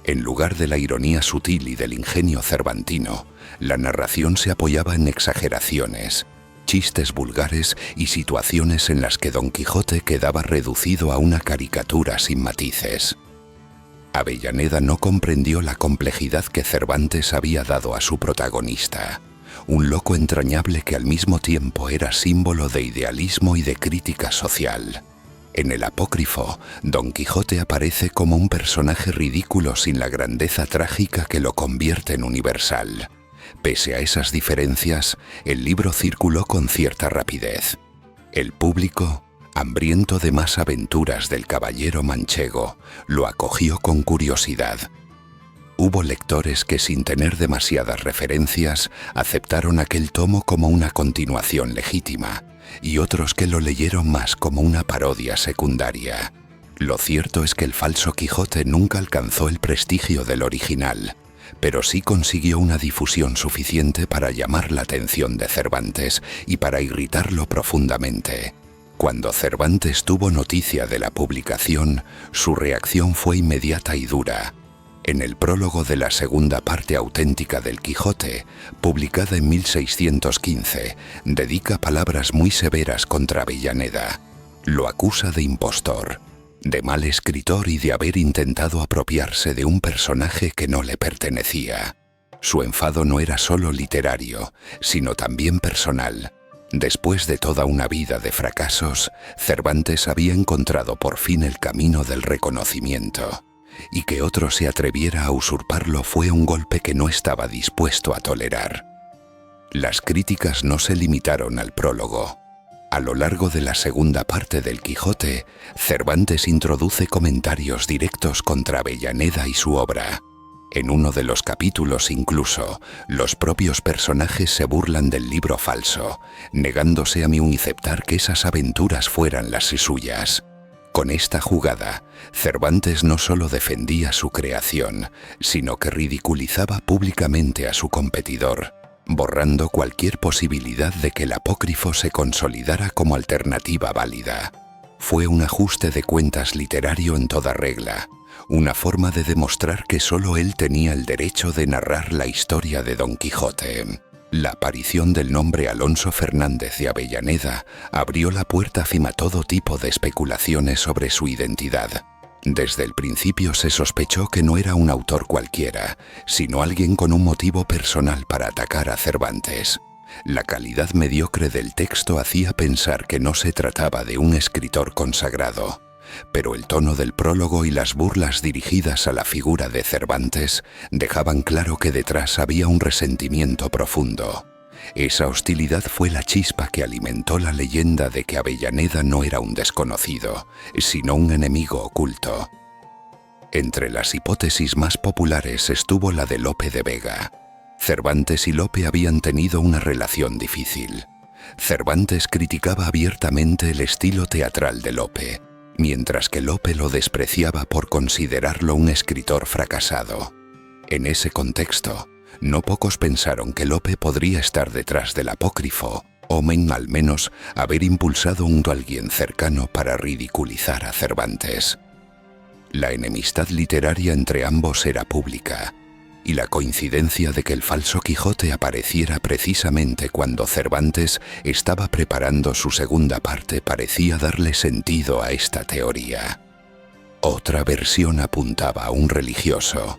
En lugar de la ironía sutil y del ingenio cervantino, la narración se apoyaba en exageraciones, chistes vulgares y situaciones en las que Don Quijote quedaba reducido a una caricatura sin matices. Avellaneda no comprendió la complejidad que Cervantes había dado a su protagonista, un loco entrañable que al mismo tiempo era símbolo de idealismo y de crítica social. En el apócrifo, Don Quijote aparece como un personaje ridículo sin la grandeza trágica que lo convierte en universal. Pese a esas diferencias, el libro circuló con cierta rapidez. El público, hambriento de más aventuras del caballero manchego, lo acogió con curiosidad. Hubo lectores que, sin tener demasiadas referencias, aceptaron aquel tomo como una continuación legítima, y otros que lo leyeron más como una parodia secundaria. Lo cierto es que el falso Quijote nunca alcanzó el prestigio del original, pero sí consiguió una difusión suficiente para llamar la atención de Cervantes y para irritarlo profundamente. Cuando Cervantes tuvo noticia de la publicación, su reacción fue inmediata y dura. En el prólogo de la segunda parte auténtica del Quijote, publicada en 1615, dedica palabras muy severas contra Avellaneda. Lo acusa de impostor, de mal escritor y de haber intentado apropiarse de un personaje que no le pertenecía. Su enfado no era solo literario, sino también personal. Después de toda una vida de fracasos, Cervantes había encontrado por fin el camino del reconocimiento, y que otro se atreviera a usurparlo fue un golpe que no estaba dispuesto a tolerar. Las críticas no se limitaron al prólogo. A lo largo de la segunda parte del Quijote, Cervantes introduce comentarios directos contra Avellaneda y su obra. En uno de los capítulos incluso, los propios personajes se burlan del libro falso, negándose a aceptar que esas aventuras fueran las suyas. Con esta jugada, Cervantes no solo defendía su creación, sino que ridiculizaba públicamente a su competidor, borrando cualquier posibilidad de que el apócrifo se consolidara como alternativa válida. Fue un ajuste de cuentas literario en toda regla, una forma de demostrar que solo él tenía el derecho de narrar la historia de Don Quijote. La aparición del nombre Alonso Fernández de Avellaneda abrió la puerta a todo tipo de especulaciones sobre su identidad. Desde el principio se sospechó que no era un autor cualquiera, sino alguien con un motivo personal para atacar a Cervantes. La calidad mediocre del texto hacía pensar que no se trataba de un escritor consagrado, pero el tono del prólogo y las burlas dirigidas a la figura de Cervantes dejaban claro que detrás había un resentimiento profundo. Esa hostilidad fue la chispa que alimentó la leyenda de que Avellaneda no era un desconocido, sino un enemigo oculto. Entre las hipótesis más populares estuvo la de Lope de Vega. Cervantes y Lope habían tenido una relación difícil. Cervantes criticaba abiertamente el estilo teatral de Lope, mientras que Lope lo despreciaba por considerarlo un escritor fracasado. En ese contexto, no pocos pensaron que Lope podría estar detrás del apócrifo, o al menos haber impulsado a alguien cercano para ridiculizar a Cervantes. La enemistad literaria entre ambos era pública, y la coincidencia de que el falso Quijote apareciera precisamente cuando Cervantes estaba preparando su segunda parte parecía darle sentido a esta teoría. Otra versión apuntaba a un religioso.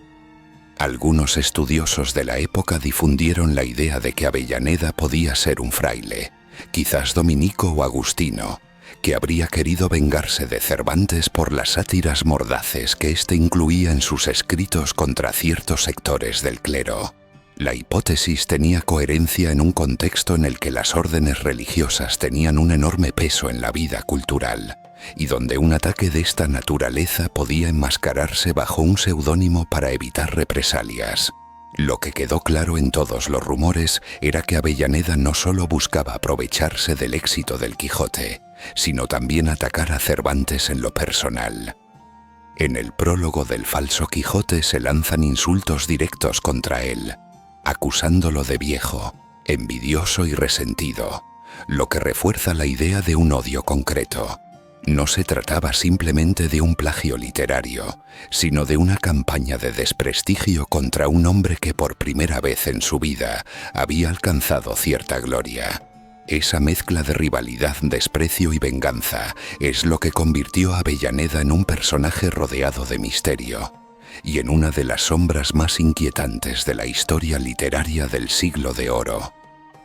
Algunos estudiosos de la época difundieron la idea de que Avellaneda podía ser un fraile, quizás dominico o agustino, que habría querido vengarse de Cervantes por las sátiras mordaces que éste incluía en sus escritos contra ciertos sectores del clero. La hipótesis tenía coherencia en un contexto en el que las órdenes religiosas tenían un enorme peso en la vida cultural, y donde un ataque de esta naturaleza podía enmascararse bajo un seudónimo para evitar represalias. Lo que quedó claro en todos los rumores era que Avellaneda no solo buscaba aprovecharse del éxito del Quijote, sino también atacar a Cervantes en lo personal. En el prólogo del falso Quijote se lanzan insultos directos contra él, acusándolo de viejo, envidioso y resentido, lo que refuerza la idea de un odio concreto. No se trataba simplemente de un plagio literario, sino de una campaña de desprestigio contra un hombre que por primera vez en su vida había alcanzado cierta gloria. Esa mezcla de rivalidad, desprecio y venganza es lo que convirtió a Avellaneda en un personaje rodeado de misterio y en una de las sombras más inquietantes de la historia literaria del Siglo de Oro.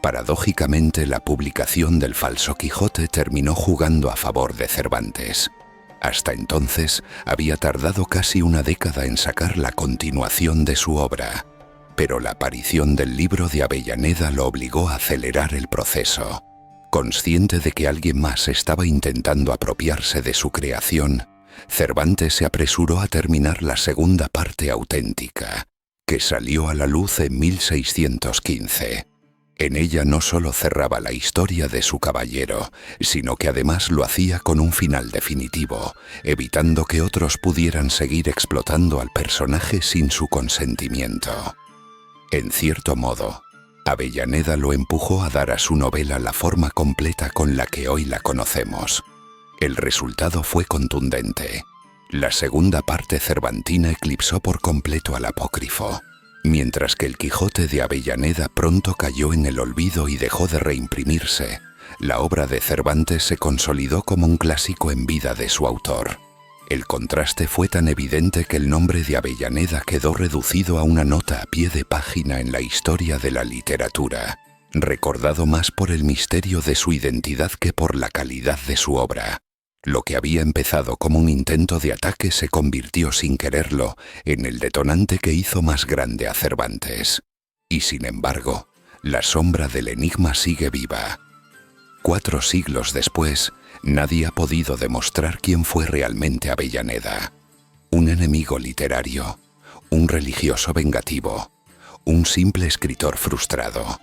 Paradójicamente, la publicación del falso Quijote terminó jugando a favor de Cervantes. Hasta entonces, había tardado casi una década en sacar la continuación de su obra, pero la aparición del libro de Avellaneda lo obligó a acelerar el proceso. Consciente de que alguien más estaba intentando apropiarse de su creación, Cervantes se apresuró a terminar la segunda parte auténtica, que salió a la luz en 1615. En ella no solo cerraba la historia de su caballero, sino que además lo hacía con un final definitivo, evitando que otros pudieran seguir explotando al personaje sin su consentimiento. En cierto modo, Avellaneda lo empujó a dar a su novela la forma completa con la que hoy la conocemos. El resultado fue contundente. La segunda parte cervantina eclipsó por completo al apócrifo, mientras que el Quijote de Avellaneda pronto cayó en el olvido y dejó de reimprimirse. La obra de Cervantes se consolidó como un clásico en vida de su autor. El contraste fue tan evidente que el nombre de Avellaneda quedó reducido a una nota a pie de página en la historia de la literatura, recordado más por el misterio de su identidad que por la calidad de su obra. Lo que había empezado como un intento de ataque se convirtió sin quererlo en el detonante que hizo más grande a Cervantes. Y sin embargo, la sombra del enigma sigue viva. 4 siglos después, nadie ha podido demostrar quién fue realmente Avellaneda. Un enemigo literario, un religioso vengativo, un simple escritor frustrado.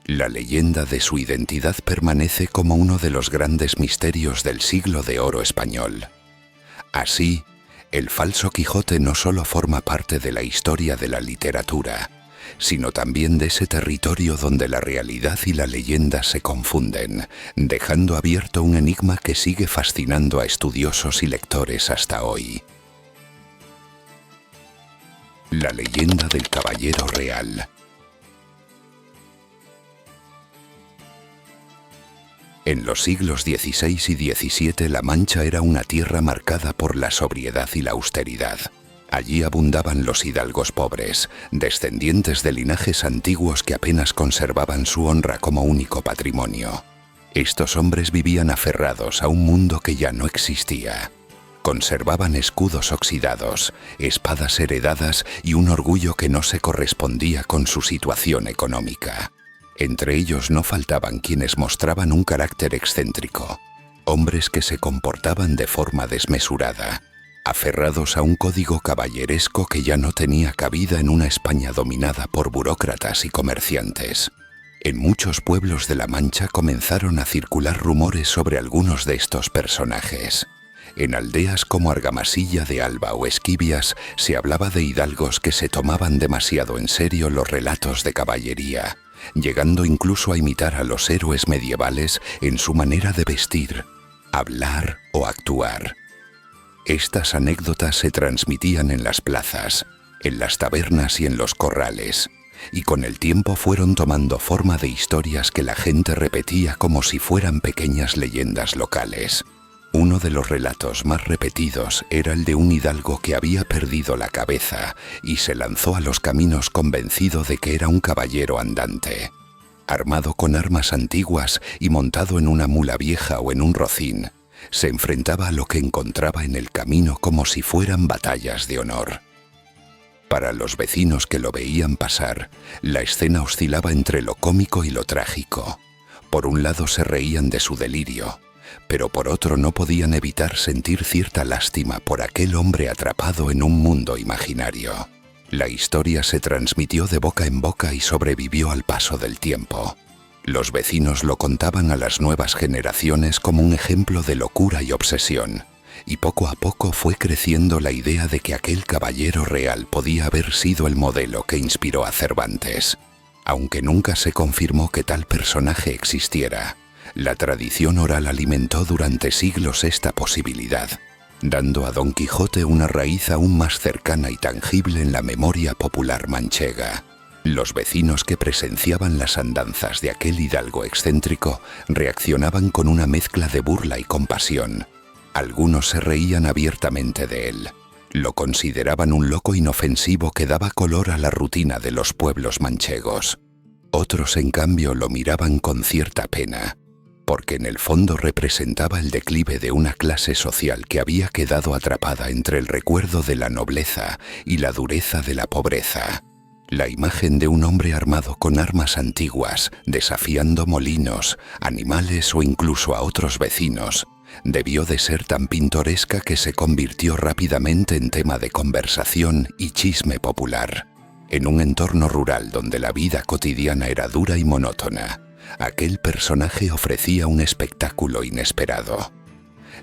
La leyenda de su identidad permanece como uno de los grandes misterios del Siglo de Oro español. Así, el falso Quijote no solo forma parte de la historia de la literatura, sino también de ese territorio donde la realidad y la leyenda se confunden, dejando abierto un enigma que sigue fascinando a estudiosos y lectores hasta hoy. La leyenda del Caballero Real. En los siglos XVI y XVII La Mancha era una tierra marcada por la sobriedad y la austeridad. Allí abundaban los hidalgos pobres, descendientes de linajes antiguos que apenas conservaban su honra como único patrimonio. Estos hombres vivían aferrados a un mundo que ya no existía. Conservaban escudos oxidados, espadas heredadas y un orgullo que no se correspondía con su situación económica. Entre ellos no faltaban quienes mostraban un carácter excéntrico, hombres que se comportaban de forma desmesurada, aferrados a un código caballeresco que ya no tenía cabida en una España dominada por burócratas y comerciantes. En muchos pueblos de La Mancha comenzaron a circular rumores sobre algunos de estos personajes. En aldeas como Argamasilla de Alba o Esquivias se hablaba de hidalgos que se tomaban demasiado en serio los relatos de caballería, llegando incluso a imitar a los héroes medievales en su manera de vestir, hablar o actuar. Estas anécdotas se transmitían en las plazas, en las tabernas y en los corrales, y con el tiempo fueron tomando forma de historias que la gente repetía como si fueran pequeñas leyendas locales. Uno de los relatos más repetidos era el de un hidalgo que había perdido la cabeza y se lanzó a los caminos convencido de que era un caballero andante. Armado con armas antiguas y montado en una mula vieja o en un rocín, se enfrentaba a lo que encontraba en el camino como si fueran batallas de honor. Para los vecinos que lo veían pasar, la escena oscilaba entre lo cómico y lo trágico. Por un lado se reían de su delirio, pero por otro no podían evitar sentir cierta lástima por aquel hombre atrapado en un mundo imaginario. La historia se transmitió de boca en boca y sobrevivió al paso del tiempo. Los vecinos lo contaban a las nuevas generaciones como un ejemplo de locura y obsesión, y poco a poco fue creciendo la idea de que aquel caballero real podía haber sido el modelo que inspiró a Cervantes. Aunque nunca se confirmó que tal personaje existiera, la tradición oral alimentó durante siglos esta posibilidad, dando a Don Quijote una raíz aún más cercana y tangible en la memoria popular manchega. Los vecinos que presenciaban las andanzas de aquel hidalgo excéntrico reaccionaban con una mezcla de burla y compasión. Algunos se reían abiertamente de él. Lo consideraban un loco inofensivo que daba color a la rutina de los pueblos manchegos. Otros, en cambio, lo miraban con cierta pena, porque en el fondo representaba el declive de una clase social que había quedado atrapada entre el recuerdo de la nobleza y la dureza de la pobreza. La imagen de un hombre armado con armas antiguas, desafiando molinos, animales o incluso a otros vecinos, debió de ser tan pintoresca que se convirtió rápidamente en tema de conversación y chisme popular. En un entorno rural donde la vida cotidiana era dura y monótona, aquel personaje ofrecía un espectáculo inesperado.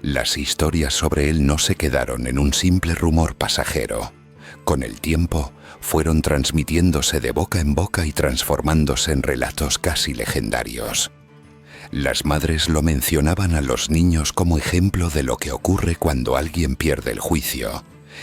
Las historias sobre él no se quedaron en un simple rumor pasajero. Con el tiempo, fueron transmitiéndose de boca en boca y transformándose en relatos casi legendarios. Las madres lo mencionaban a los niños como ejemplo de lo que ocurre cuando alguien pierde el juicio,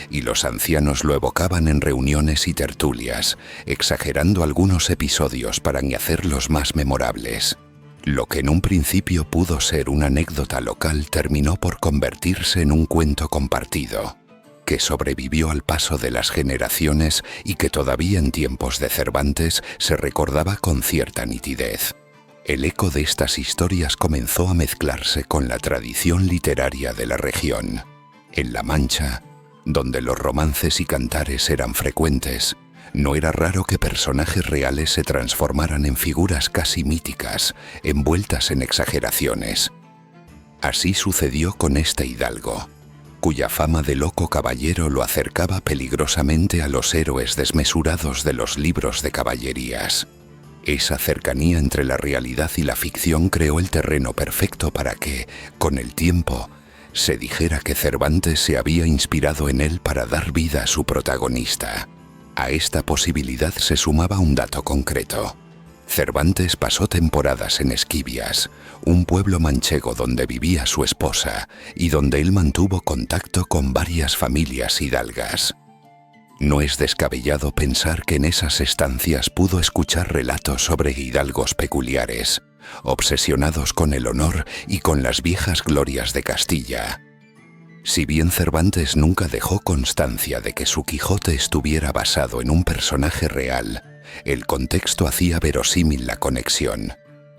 y los ancianos lo evocaban en reuniones y tertulias, exagerando algunos episodios para ni hacerlos más memorables. Lo que en un principio pudo ser una anécdota local terminó por convertirse en un cuento compartido, que sobrevivió al paso de las generaciones y que todavía en tiempos de Cervantes se recordaba con cierta nitidez. El eco de estas historias comenzó a mezclarse con la tradición literaria de la región. En La Mancha, donde los romances y cantares eran frecuentes, no era raro que personajes reales se transformaran en figuras casi míticas, envueltas en exageraciones. Así sucedió con este hidalgo, cuya fama de loco caballero lo acercaba peligrosamente a los héroes desmesurados de los libros de caballerías. Esa cercanía entre la realidad y la ficción creó el terreno perfecto para que, con el tiempo, se dijera que Cervantes se había inspirado en él para dar vida a su protagonista. A esta posibilidad se sumaba un dato concreto. Cervantes pasó temporadas en Esquivias, un pueblo manchego donde vivía su esposa y donde él mantuvo contacto con varias familias hidalgas. No es descabellado pensar que en esas estancias pudo escuchar relatos sobre hidalgos peculiares, obsesionados con el honor y con las viejas glorias de Castilla. Si bien Cervantes nunca dejó constancia de que su Quijote estuviera basado en un personaje real, el contexto hacía verosímil la conexión.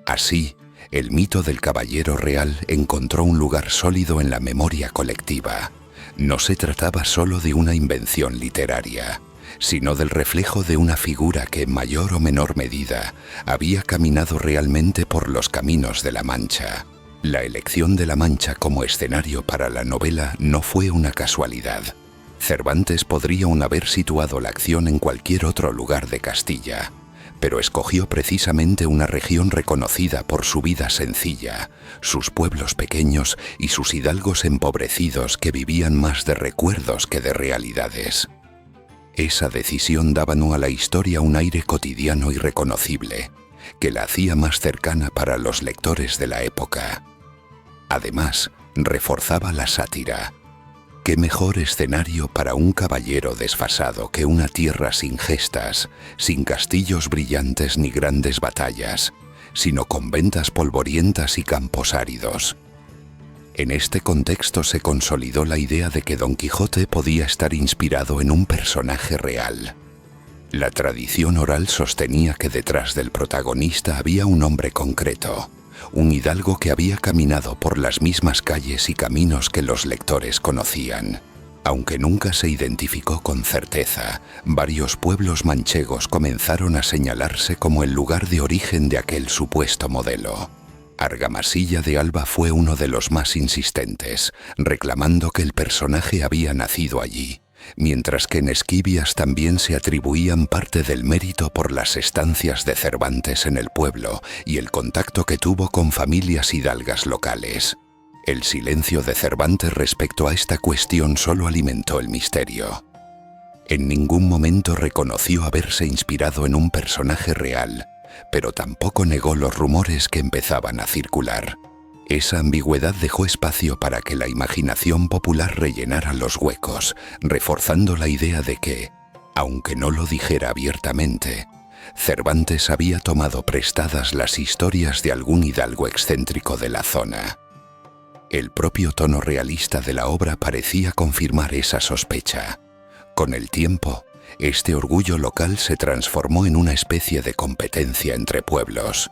Así, el mito del caballero real encontró un lugar sólido en la memoria colectiva. No se trataba solo de una invención literaria, sino del reflejo de una figura que en mayor o menor medida había caminado realmente por los caminos de la Mancha. La elección de la Mancha como escenario para la novela no fue una casualidad. Cervantes podría aún haber situado la acción en cualquier otro lugar de Castilla, pero escogió precisamente una región reconocida por su vida sencilla, sus pueblos pequeños y sus hidalgos empobrecidos que vivían más de recuerdos que de realidades. Esa decisión daba a la historia un aire cotidiano y reconocible, que la hacía más cercana para los lectores de la época. Además, reforzaba la sátira. ¿Qué mejor escenario para un caballero desfasado que una tierra sin gestas, sin castillos brillantes ni grandes batallas, sino con ventas polvorientas y campos áridos? En este contexto se consolidó la idea de que Don Quijote podía estar inspirado en un personaje real. La tradición oral sostenía que detrás del protagonista había un hombre concreto, un hidalgo que había caminado por las mismas calles y caminos que los lectores conocían. Aunque nunca se identificó con certeza, varios pueblos manchegos comenzaron a señalarse como el lugar de origen de aquel supuesto modelo. Argamasilla de Alba fue uno de los más insistentes, reclamando que el personaje había nacido allí, mientras que en Esquivias también se atribuían parte del mérito por las estancias de Cervantes en el pueblo y el contacto que tuvo con familias hidalgas locales. El silencio de Cervantes respecto a esta cuestión solo alimentó el misterio. En ningún momento reconoció haberse inspirado en un personaje real, pero tampoco negó los rumores que empezaban a circular. Esa ambigüedad dejó espacio para que la imaginación popular rellenara los huecos, reforzando la idea de que, aunque no lo dijera abiertamente, Cervantes había tomado prestadas las historias de algún hidalgo excéntrico de la zona. El propio tono realista de la obra parecía confirmar esa sospecha. Con el tiempo, este orgullo local se transformó en una especie de competencia entre pueblos.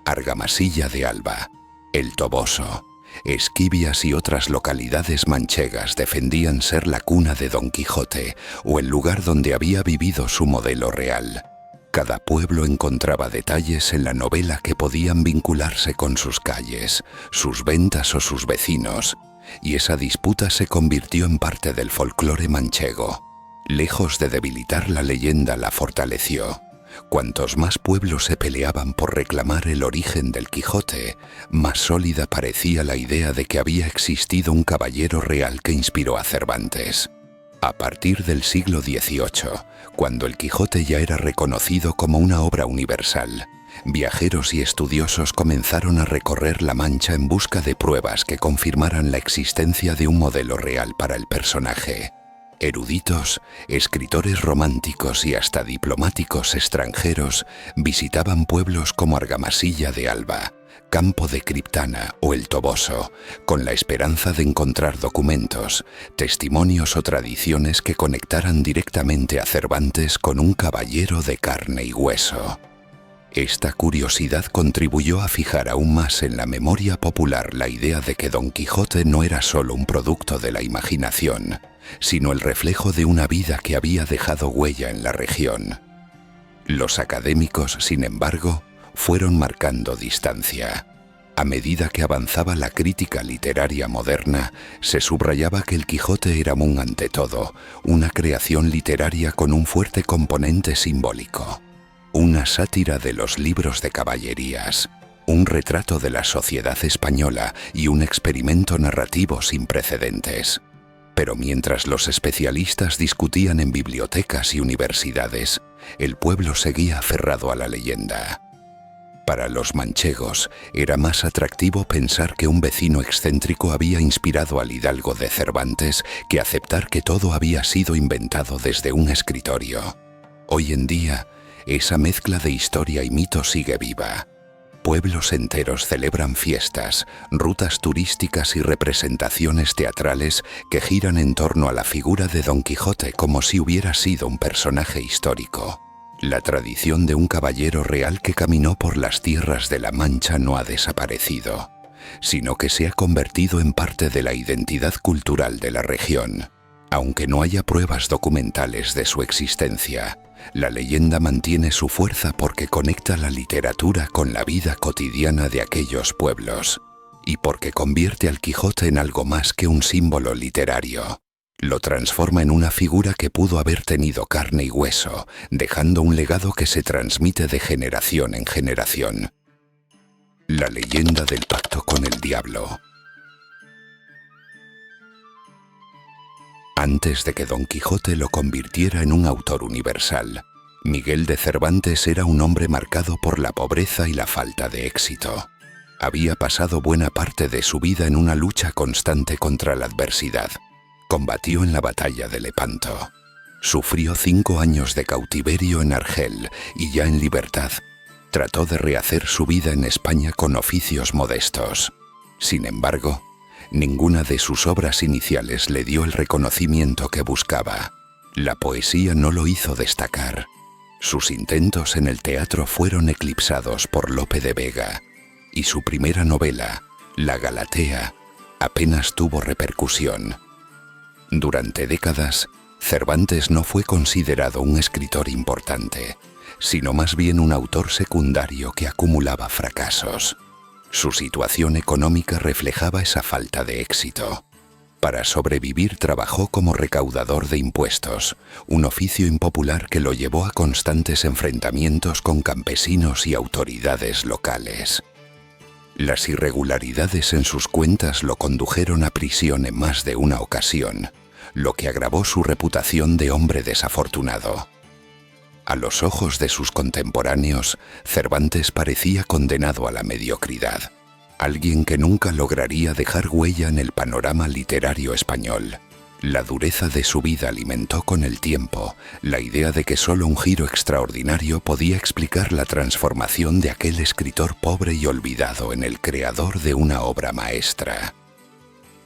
Argamasilla de Alba, El Toboso, Esquivias y otras localidades manchegas defendían ser la cuna de Don Quijote o el lugar donde había vivido su modelo real. Cada pueblo encontraba detalles en la novela que podían vincularse con sus calles, sus ventas o sus vecinos, y esa disputa se convirtió en parte del folclore manchego. Lejos de debilitar la leyenda, la fortaleció. Cuantos más pueblos se peleaban por reclamar el origen del Quijote, más sólida parecía la idea de que había existido un caballero real que inspiró a Cervantes. A partir del siglo XVIII, cuando el Quijote ya era reconocido como una obra universal, viajeros y estudiosos comenzaron a recorrer la Mancha en busca de pruebas que confirmaran la existencia de un modelo real para el personaje. Eruditos, escritores románticos y hasta diplomáticos extranjeros visitaban pueblos como Argamasilla de Alba, Campo de Criptana o El Toboso, con la esperanza de encontrar documentos, testimonios o tradiciones que conectaran directamente a Cervantes con un caballero de carne y hueso. Esta curiosidad contribuyó a fijar aún más en la memoria popular la idea de que Don Quijote no era solo un producto de la imaginación, sino el reflejo de una vida que había dejado huella en la región. Los académicos, sin embargo, fueron marcando distancia. A medida que avanzaba la crítica literaria moderna, se subrayaba que el Quijote era ante todo una creación literaria con un fuerte componente simbólico, una sátira de los libros de caballerías, un retrato de la sociedad española y un experimento narrativo sin precedentes. Pero mientras los especialistas discutían en bibliotecas y universidades, el pueblo seguía aferrado a la leyenda. Para los manchegos era más atractivo pensar que un vecino excéntrico había inspirado al hidalgo de Cervantes que aceptar que todo había sido inventado desde un escritorio. Hoy en día, esa mezcla de historia y mito sigue viva. Pueblos enteros celebran fiestas, rutas turísticas y representaciones teatrales que giran en torno a la figura de Don Quijote como si hubiera sido un personaje histórico. La tradición de un caballero real que caminó por las tierras de la Mancha no ha desaparecido, sino que se ha convertido en parte de la identidad cultural de la región. Aunque no haya pruebas documentales de su existencia, la leyenda mantiene su fuerza porque conecta la literatura con la vida cotidiana de aquellos pueblos, y porque convierte al Quijote en algo más que un símbolo literario. Lo transforma en una figura que pudo haber tenido carne y hueso, dejando un legado que se transmite de generación en generación. La leyenda del pacto con el diablo. Antes de que Don Quijote lo convirtiera en un autor universal, Miguel de Cervantes era un hombre marcado por la pobreza y la falta de éxito. Había pasado buena parte de su vida en una lucha constante contra la adversidad. Combatió en la batalla de Lepanto. Sufrió 5 años de cautiverio en Argel y ya en libertad, trató de rehacer su vida en España con oficios modestos. Sin embargo, ninguna de sus obras iniciales le dio el reconocimiento que buscaba. La poesía no lo hizo destacar. Sus intentos en el teatro fueron eclipsados por Lope de Vega, y su primera novela, La Galatea, apenas tuvo repercusión. Durante décadas, Cervantes no fue considerado un escritor importante, sino más bien un autor secundario que acumulaba fracasos. Su situación económica reflejaba esa falta de éxito. Para sobrevivir trabajó como recaudador de impuestos, un oficio impopular que lo llevó a constantes enfrentamientos con campesinos y autoridades locales. Las irregularidades en sus cuentas lo condujeron a prisión en más de una ocasión, lo que agravó su reputación de hombre desafortunado. A los ojos de sus contemporáneos, Cervantes parecía condenado a la mediocridad, alguien que nunca lograría dejar huella en el panorama literario español. La dureza de su vida alimentó con el tiempo la idea de que solo un giro extraordinario podía explicar la transformación de aquel escritor pobre y olvidado en el creador de una obra maestra.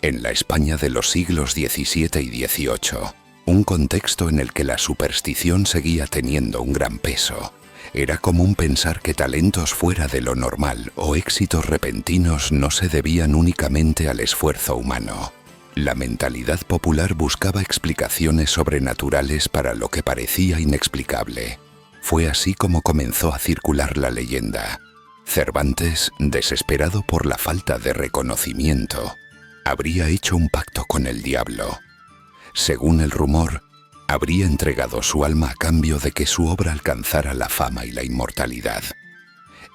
En la España de los siglos XVII y XVIII, un contexto en el que la superstición seguía teniendo un gran peso, era común pensar que talentos fuera de lo normal o éxitos repentinos no se debían únicamente al esfuerzo humano. La mentalidad popular buscaba explicaciones sobrenaturales para lo que parecía inexplicable. Fue así como comenzó a circular la leyenda. Cervantes, desesperado por la falta de reconocimiento, habría hecho un pacto con el diablo. Según el rumor, habría entregado su alma a cambio de que su obra alcanzara la fama y la inmortalidad.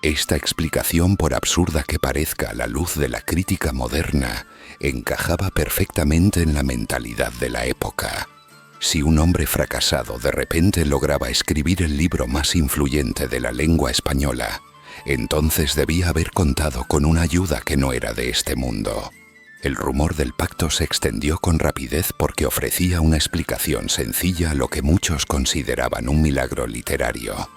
Esta explicación, por absurda que parezca a la luz de la crítica moderna, encajaba perfectamente en la mentalidad de la época. Si un hombre fracasado de repente lograba escribir el libro más influyente de la lengua española, entonces debía haber contado con una ayuda que no era de este mundo. El rumor del pacto se extendió con rapidez porque ofrecía una explicación sencilla a lo que muchos consideraban un milagro literario.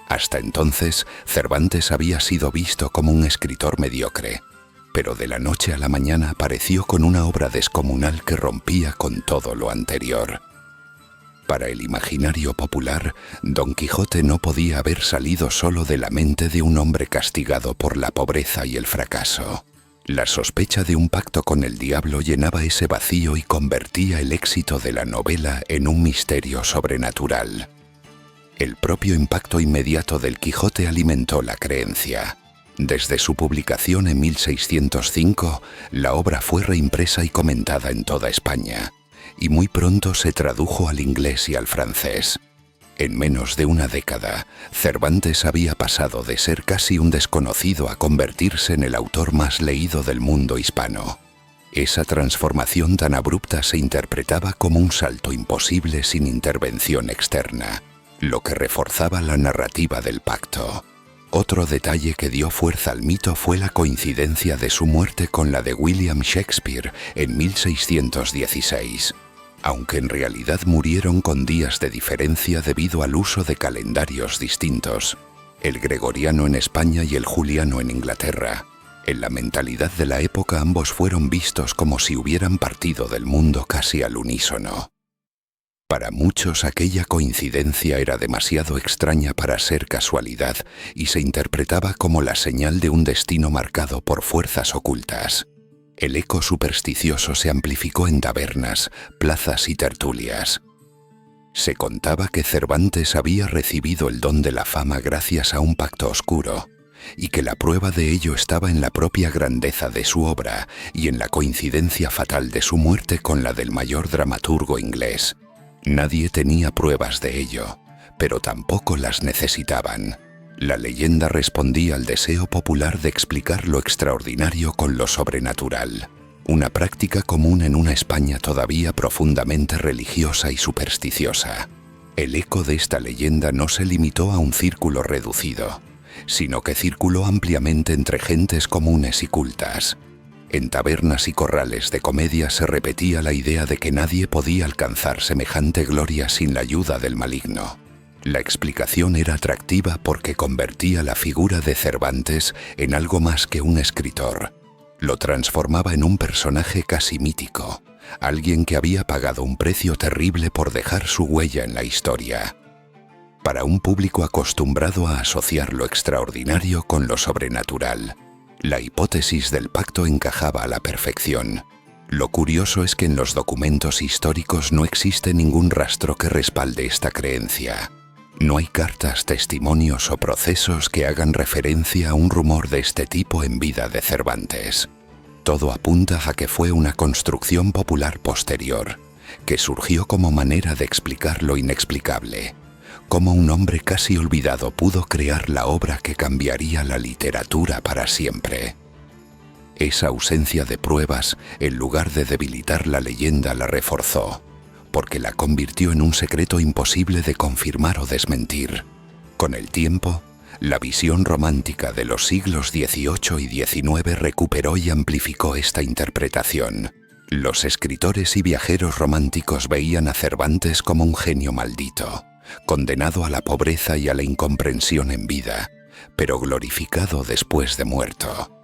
Hasta entonces, Cervantes había sido visto como un escritor mediocre, pero de la noche a la mañana apareció con una obra descomunal que rompía con todo lo anterior. Para el imaginario popular, Don Quijote no podía haber salido solo de la mente de un hombre castigado por la pobreza y el fracaso. La sospecha de un pacto con el diablo llenaba ese vacío y convertía el éxito de la novela en un misterio sobrenatural. El propio impacto inmediato del Quijote alimentó la creencia. Desde su publicación en 1605, la obra fue reimpresa y comentada en toda España, y muy pronto se tradujo al inglés y al francés. En menos de una década, Cervantes había pasado de ser casi un desconocido a convertirse en el autor más leído del mundo hispano. Esa transformación tan abrupta se interpretaba como un salto imposible sin intervención externa, lo que reforzaba la narrativa del pacto. Otro detalle que dio fuerza al mito fue la coincidencia de su muerte con la de William Shakespeare en 1616. Aunque en realidad murieron con días de diferencia debido al uso de calendarios distintos, el gregoriano en España y el juliano en Inglaterra. En la mentalidad de la época ambos fueron vistos como si hubieran partido del mundo casi al unísono. Para muchos aquella coincidencia era demasiado extraña para ser casualidad y se interpretaba como la señal de un destino marcado por fuerzas ocultas. El eco supersticioso se amplificó en tabernas, plazas y tertulias. Se contaba que Cervantes había recibido el don de la fama gracias a un pacto oscuro, y que la prueba de ello estaba en la propia grandeza de su obra y en la coincidencia fatal de su muerte con la del mayor dramaturgo inglés. Nadie tenía pruebas de ello, pero tampoco las necesitaban. La leyenda respondía al deseo popular de explicar lo extraordinario con lo sobrenatural, una práctica común en una España todavía profundamente religiosa y supersticiosa. El eco de esta leyenda no se limitó a un círculo reducido, sino que circuló ampliamente entre gentes comunes y cultas. En tabernas y corrales de comedia se repetía la idea de que nadie podía alcanzar semejante gloria sin la ayuda del maligno. La explicación era atractiva porque convertía la figura de Cervantes en algo más que un escritor. Lo transformaba en un personaje casi mítico, alguien que había pagado un precio terrible por dejar su huella en la historia. Para un público acostumbrado a asociar lo extraordinario con lo sobrenatural, la hipótesis del pacto encajaba a la perfección. Lo curioso es que en los documentos históricos no existe ningún rastro que respalde esta creencia. No hay cartas, testimonios o procesos que hagan referencia a un rumor de este tipo en vida de Cervantes. Todo apunta a que fue una construcción popular posterior, que surgió como manera de explicar lo inexplicable. Cómo un hombre casi olvidado pudo crear la obra que cambiaría la literatura para siempre. Esa ausencia de pruebas, en lugar de debilitar la leyenda, la reforzó, porque la convirtió en un secreto imposible de confirmar o desmentir. Con el tiempo, la visión romántica de los siglos XVIII y XIX recuperó y amplificó esta interpretación. Los escritores y viajeros románticos veían a Cervantes como un genio maldito, condenado a la pobreza y a la incomprensión en vida, pero glorificado después de muerto.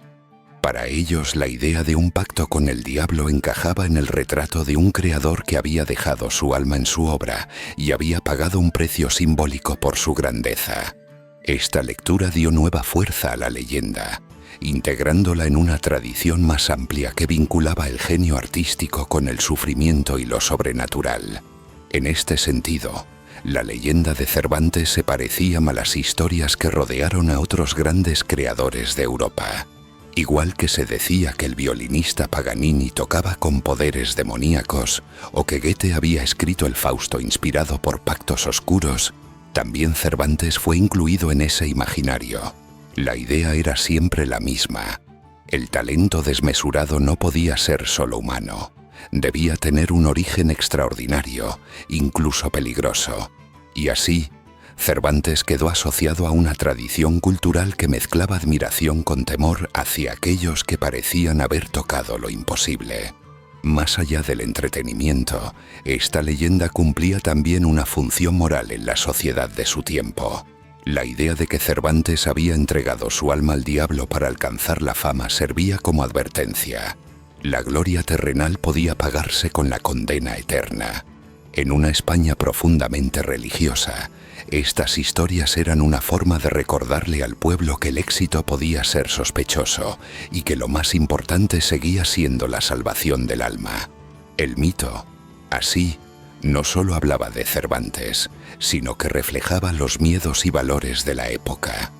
Para ellos, la idea de un pacto con el diablo encajaba en el retrato de un creador que había dejado su alma en su obra y había pagado un precio simbólico por su grandeza. Esta lectura dio nueva fuerza a la leyenda, integrándola en una tradición más amplia que vinculaba el genio artístico con el sufrimiento y lo sobrenatural. En este sentido, la leyenda de Cervantes se parecía a las historias que rodearon a otros grandes creadores de Europa. Igual que se decía que el violinista Paganini tocaba con poderes demoníacos o que Goethe había escrito el Fausto inspirado por pactos oscuros, también Cervantes fue incluido en ese imaginario. La idea era siempre la misma. El talento desmesurado no podía ser solo humano. Debía tener un origen extraordinario, incluso peligroso. Y así, Cervantes quedó asociado a una tradición cultural que mezclaba admiración con temor hacia aquellos que parecían haber tocado lo imposible. Más allá del entretenimiento, esta leyenda cumplía también una función moral en la sociedad de su tiempo. La idea de que Cervantes había entregado su alma al diablo para alcanzar la fama servía como advertencia. La gloria terrenal podía pagarse con la condena eterna. En una España profundamente religiosa, estas historias eran una forma de recordarle al pueblo que el éxito podía ser sospechoso y que lo más importante seguía siendo la salvación del alma. El mito, así, no solo hablaba de Cervantes, sino que reflejaba los miedos y valores de la época.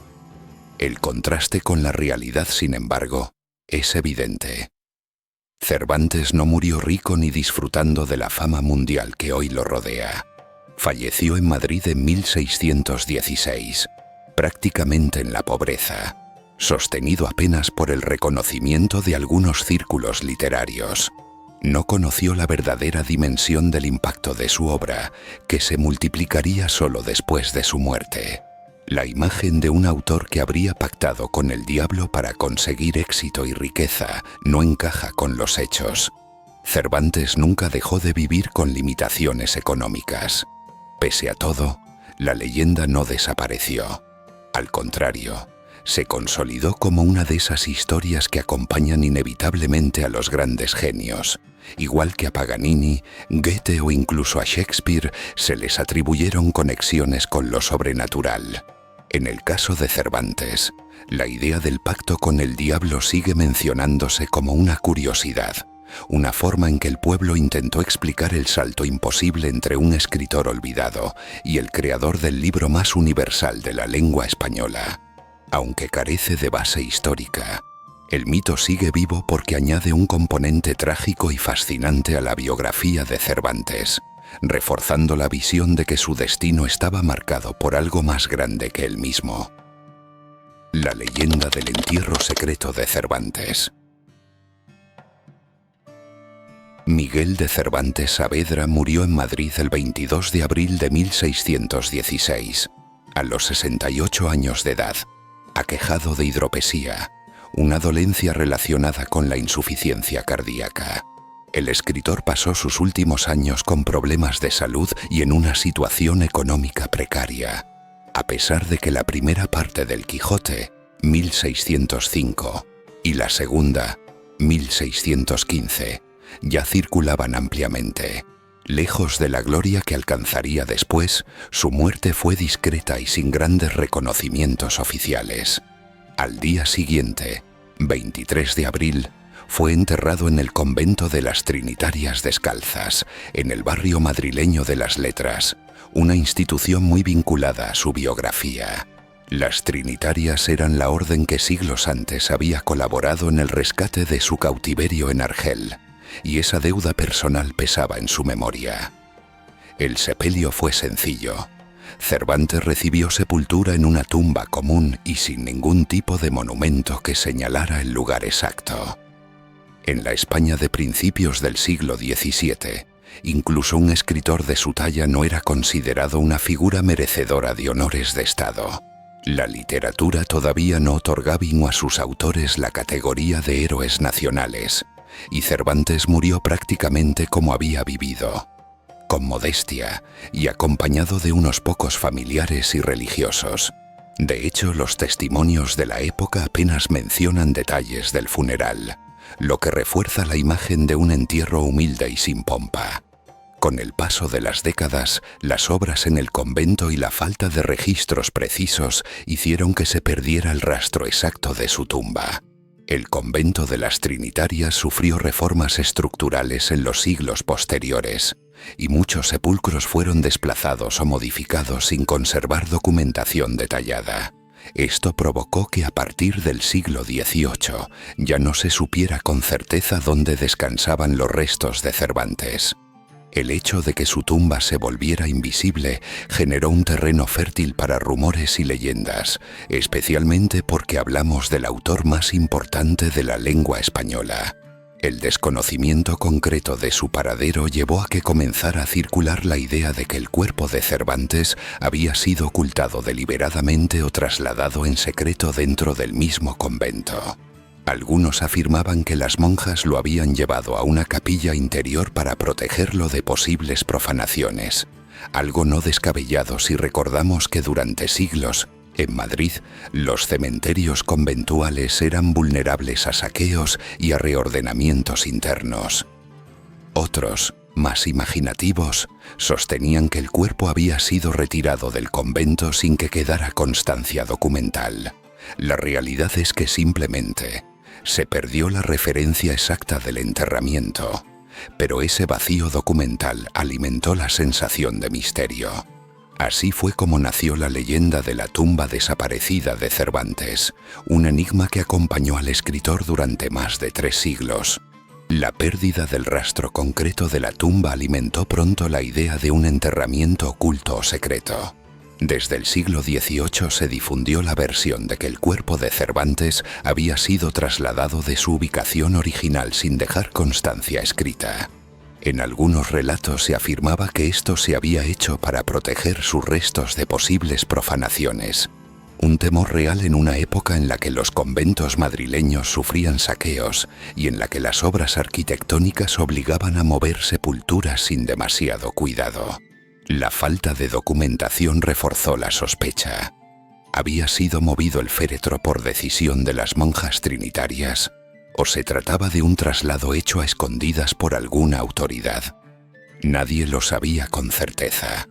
El contraste con la realidad, sin embargo, es evidente. Cervantes no murió rico ni disfrutando de la fama mundial que hoy lo rodea. Falleció en Madrid en 1616, prácticamente en la pobreza, sostenido apenas por el reconocimiento de algunos círculos literarios. No conoció la verdadera dimensión del impacto de su obra, que se multiplicaría solo después de su muerte. La imagen de un autor que habría pactado con el diablo para conseguir éxito y riqueza no encaja con los hechos. Cervantes nunca dejó de vivir con limitaciones económicas. Pese a todo, la leyenda no desapareció. Al contrario, se consolidó como una de esas historias que acompañan inevitablemente a los grandes genios. Igual que a Paganini, Goethe o incluso a Shakespeare se les atribuyeron conexiones con lo sobrenatural. En el caso de Cervantes, la idea del pacto con el diablo sigue mencionándose como una curiosidad, una forma en que el pueblo intentó explicar el salto imposible entre un escritor olvidado y el creador del libro más universal de la lengua española. Aunque carece de base histórica, el mito sigue vivo porque añade un componente trágico y fascinante a la biografía de Cervantes, reforzando la visión de que su destino estaba marcado por algo más grande que él mismo. La leyenda del entierro secreto de Cervantes. Miguel de Cervantes Saavedra murió en Madrid el 22 de abril de 1616, a los 68 años de edad, aquejado de hidropesía, una dolencia relacionada con la insuficiencia cardíaca. El escritor pasó sus últimos años con problemas de salud y en una situación económica precaria. A pesar de que la primera parte del Quijote, 1605, y la segunda, 1615, ya circulaban ampliamente. Lejos de la gloria que alcanzaría después, su muerte fue discreta y sin grandes reconocimientos oficiales. Al día siguiente, 23 de abril, fue enterrado en el convento de las Trinitarias Descalzas, en el barrio madrileño de Las Letras, una institución muy vinculada a su biografía. Las Trinitarias eran la orden que siglos antes había colaborado en el rescate de su cautiverio en Argel, y esa deuda personal pesaba en su memoria. El sepelio fue sencillo. Cervantes recibió sepultura en una tumba común y sin ningún tipo de monumento que señalara el lugar exacto. En la España de principios del siglo XVII, incluso un escritor de su talla no era considerado una figura merecedora de honores de Estado. La literatura todavía no otorgaba a sus autores la categoría de héroes nacionales, y Cervantes murió prácticamente como había vivido, con modestia y acompañado de unos pocos familiares y religiosos. De hecho, los testimonios de la época apenas mencionan detalles del funeral, lo que refuerza la imagen de un entierro humilde y sin pompa. Con el paso de las décadas, las obras en el convento y la falta de registros precisos hicieron que se perdiera el rastro exacto de su tumba. El convento de las Trinitarias sufrió reformas estructurales en los siglos posteriores, y muchos sepulcros fueron desplazados o modificados sin conservar documentación detallada. Esto provocó que a partir del siglo XVIII ya no se supiera con certeza dónde descansaban los restos de Cervantes. El hecho de que su tumba se volviera invisible generó un terreno fértil para rumores y leyendas, especialmente porque hablamos del autor más importante de la lengua española. El desconocimiento concreto de su paradero llevó a que comenzara a circular la idea de que el cuerpo de Cervantes había sido ocultado deliberadamente o trasladado en secreto dentro del mismo convento. Algunos afirmaban que las monjas lo habían llevado a una capilla interior para protegerlo de posibles profanaciones, algo no descabellado si recordamos que durante siglos, en Madrid, los cementerios conventuales eran vulnerables a saqueos y a reordenamientos internos. Otros, más imaginativos, sostenían que el cuerpo había sido retirado del convento sin que quedara constancia documental. La realidad es que simplemente se perdió la referencia exacta del enterramiento, pero ese vacío documental alimentó la sensación de misterio. Así fue como nació la leyenda de la tumba desaparecida de Cervantes, un enigma que acompañó al escritor durante más de 3 siglos. La pérdida del rastro concreto de la tumba alimentó pronto la idea de un enterramiento oculto o secreto. Desde el siglo XVIII se difundió la versión de que el cuerpo de Cervantes había sido trasladado de su ubicación original sin dejar constancia escrita. En algunos relatos se afirmaba que esto se había hecho para proteger sus restos de posibles profanaciones, un temor real en una época en la que los conventos madrileños sufrían saqueos y en la que las obras arquitectónicas obligaban a mover sepulturas sin demasiado cuidado. La falta de documentación reforzó la sospecha. ¿Había sido movido el féretro por decisión de las monjas trinitarias? ¿O se trataba de un traslado hecho a escondidas por alguna autoridad? Nadie lo sabía con certeza.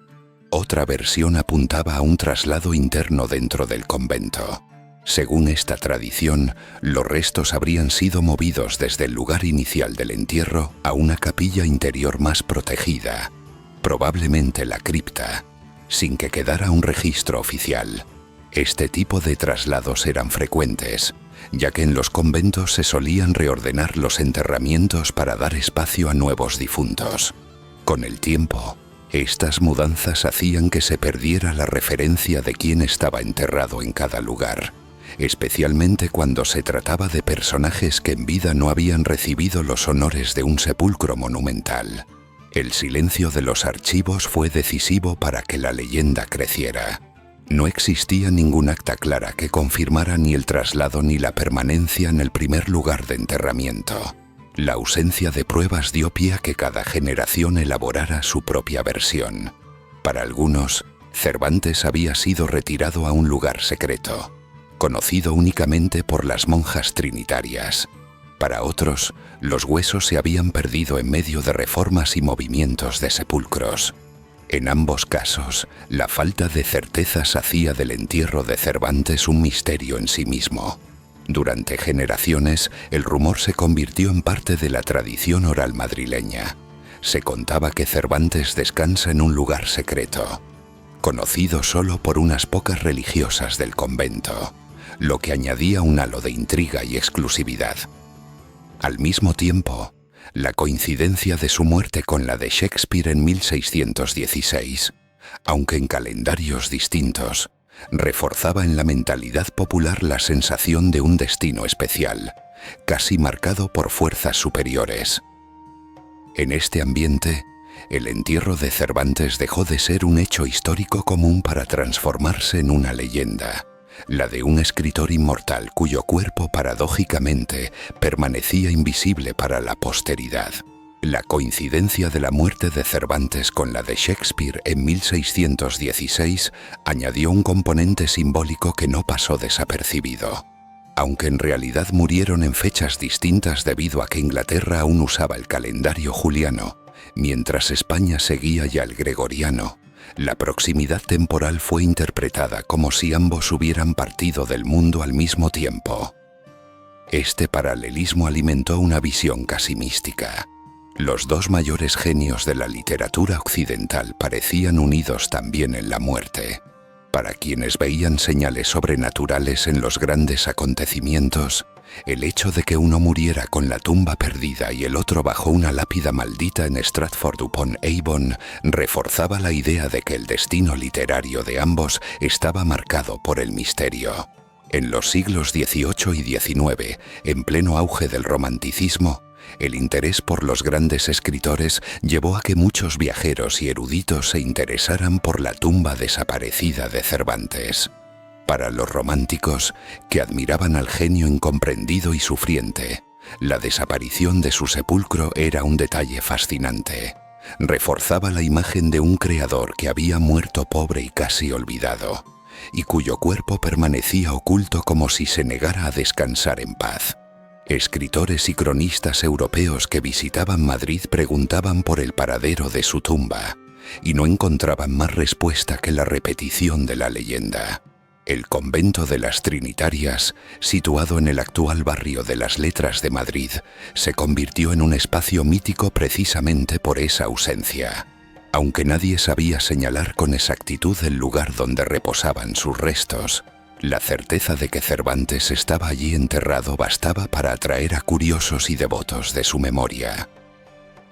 Otra versión apuntaba a un traslado interno dentro del convento. Según esta tradición, los restos habrían sido movidos desde el lugar inicial del entierro a una capilla interior más protegida, probablemente la cripta, sin que quedara un registro oficial. Este tipo de traslados eran frecuentes, ya que en los conventos se solían reordenar los enterramientos para dar espacio a nuevos difuntos. Con el tiempo, estas mudanzas hacían que se perdiera la referencia de quién estaba enterrado en cada lugar, especialmente cuando se trataba de personajes que en vida no habían recibido los honores de un sepulcro monumental. El silencio de los archivos fue decisivo para que la leyenda creciera. No existía ningún acta clara que confirmara ni el traslado ni la permanencia en el primer lugar de enterramiento. La ausencia de pruebas dio pie a que cada generación elaborara su propia versión. Para algunos, Cervantes había sido retirado a un lugar secreto, conocido únicamente por las monjas trinitarias. Para otros, los huesos se habían perdido en medio de reformas y movimientos de sepulcros. En ambos casos, la falta de certezas hacía del entierro de Cervantes un misterio en sí mismo. Durante generaciones, el rumor se convirtió en parte de la tradición oral madrileña. Se contaba que Cervantes descansa en un lugar secreto, conocido solo por unas pocas religiosas del convento, lo que añadía un halo de intriga y exclusividad. Al mismo tiempo, la coincidencia de su muerte con la de Shakespeare en 1616, aunque en calendarios distintos, reforzaba en la mentalidad popular la sensación de un destino especial, casi marcado por fuerzas superiores. En este ambiente, el entierro de Cervantes dejó de ser un hecho histórico común para transformarse en una leyenda, la de un escritor inmortal cuyo cuerpo paradójicamente permanecía invisible para la posteridad. La coincidencia de la muerte de Cervantes con la de Shakespeare en 1616 añadió un componente simbólico que no pasó desapercibido. Aunque en realidad murieron en fechas distintas debido a que Inglaterra aún usaba el calendario juliano, mientras España seguía ya el gregoriano, la proximidad temporal fue interpretada como si ambos hubieran partido del mundo al mismo tiempo. Este paralelismo alimentó una visión casi mística. Los dos mayores genios de la literatura occidental parecían unidos también en la muerte. Para quienes veían señales sobrenaturales en los grandes acontecimientos, el hecho de que uno muriera con la tumba perdida y el otro bajo una lápida maldita en Stratford-upon-Avon reforzaba la idea de que el destino literario de ambos estaba marcado por el misterio. En los siglos XVIII y XIX, en pleno auge del romanticismo, el interés por los grandes escritores llevó a que muchos viajeros y eruditos se interesaran por la tumba desaparecida de Cervantes. Para los románticos, que admiraban al genio incomprendido y sufriente, la desaparición de su sepulcro era un detalle fascinante. Reforzaba la imagen de un creador que había muerto pobre y casi olvidado, y cuyo cuerpo permanecía oculto como si se negara a descansar en paz. Escritores y cronistas europeos que visitaban Madrid preguntaban por el paradero de su tumba, y no encontraban más respuesta que la repetición de la leyenda. El convento de las Trinitarias, situado en el actual barrio de las Letras de Madrid, se convirtió en un espacio mítico precisamente por esa ausencia. Aunque nadie sabía señalar con exactitud el lugar donde reposaban sus restos, la certeza de que Cervantes estaba allí enterrado bastaba para atraer a curiosos y devotos de su memoria.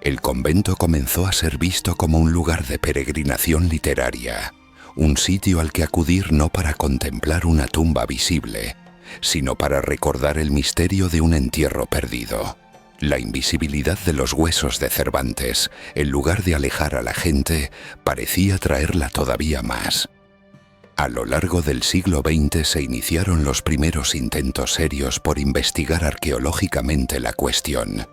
El convento comenzó a ser visto como un lugar de peregrinación literaria, un sitio al que acudir no para contemplar una tumba visible, sino para recordar el misterio de un entierro perdido. La invisibilidad de los huesos de Cervantes, en lugar de alejar a la gente, parecía atraerla todavía más. A lo largo del siglo XX se iniciaron los primeros intentos serios por investigar arqueológicamente la cuestión.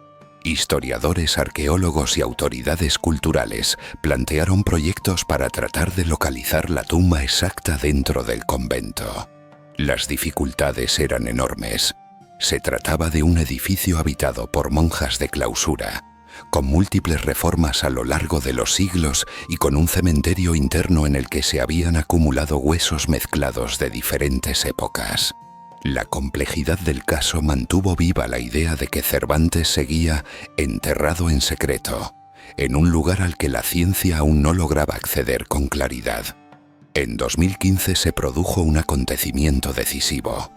Historiadores, arqueólogos y autoridades culturales plantearon proyectos para tratar de localizar la tumba exacta dentro del convento. Las dificultades eran enormes. Se trataba de un edificio habitado por monjas de clausura, con múltiples reformas a lo largo de los siglos y con un cementerio interno en el que se habían acumulado huesos mezclados de diferentes épocas. La complejidad del caso mantuvo viva la idea de que Cervantes seguía enterrado en secreto, en un lugar al que la ciencia aún no lograba acceder con claridad. En 2015 se produjo un acontecimiento decisivo.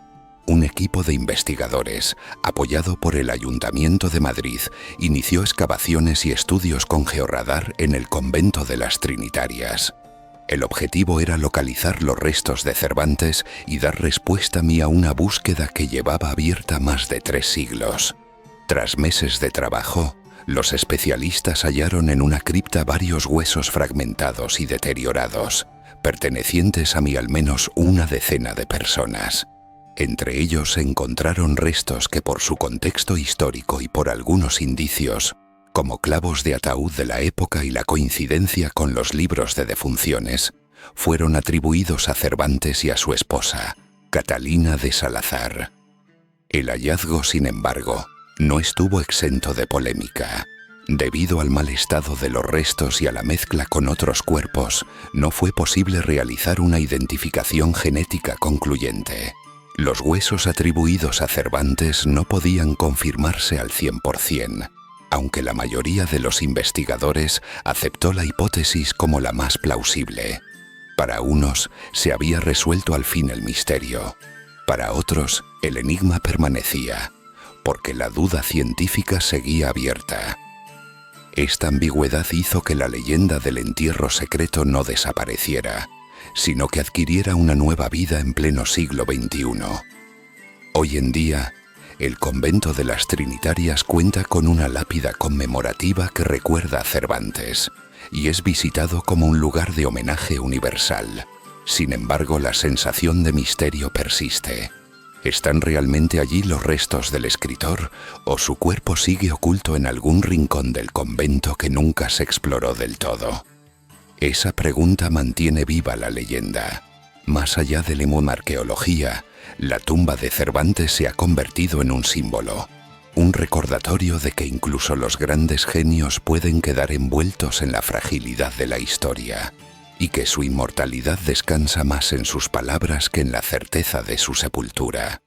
Un equipo de investigadores, apoyado por el Ayuntamiento de Madrid, inició excavaciones y estudios con georradar en el convento de las Trinitarias. El objetivo era localizar los restos de Cervantes y dar respuesta a una búsqueda que llevaba abierta más de 3 siglos. Tras meses de trabajo, los especialistas hallaron en una cripta varios huesos fragmentados y deteriorados, pertenecientes a al menos una decena de personas. Entre ellos se encontraron restos que por su contexto histórico y por algunos indicios, como clavos de ataúd de la época y la coincidencia con los libros de defunciones, fueron atribuidos a Cervantes y a su esposa, Catalina de Salazar. El hallazgo, sin embargo, no estuvo exento de polémica. Debido al mal estado de los restos y a la mezcla con otros cuerpos, no fue posible realizar una identificación genética concluyente. Los huesos atribuidos a Cervantes no podían confirmarse al 100%, aunque la mayoría de los investigadores aceptó la hipótesis como la más plausible. Para unos, se había resuelto al fin el misterio. Para otros, el enigma permanecía, porque la duda científica seguía abierta. Esta ambigüedad hizo que la leyenda del entierro secreto no desapareciera, sino que adquiriera una nueva vida en pleno siglo XXI. Hoy en día, el convento de las Trinitarias cuenta con una lápida conmemorativa que recuerda a Cervantes y es visitado como un lugar de homenaje universal. Sin embargo, la sensación de misterio persiste. ¿Están realmente allí los restos del escritor o su cuerpo sigue oculto en algún rincón del convento que nunca se exploró del todo? Esa pregunta mantiene viva la leyenda. Más allá de la arqueología, la tumba de Cervantes se ha convertido en un símbolo, un recordatorio de que incluso los grandes genios pueden quedar envueltos en la fragilidad de la historia, y que su inmortalidad descansa más en sus palabras que en la certeza de su sepultura.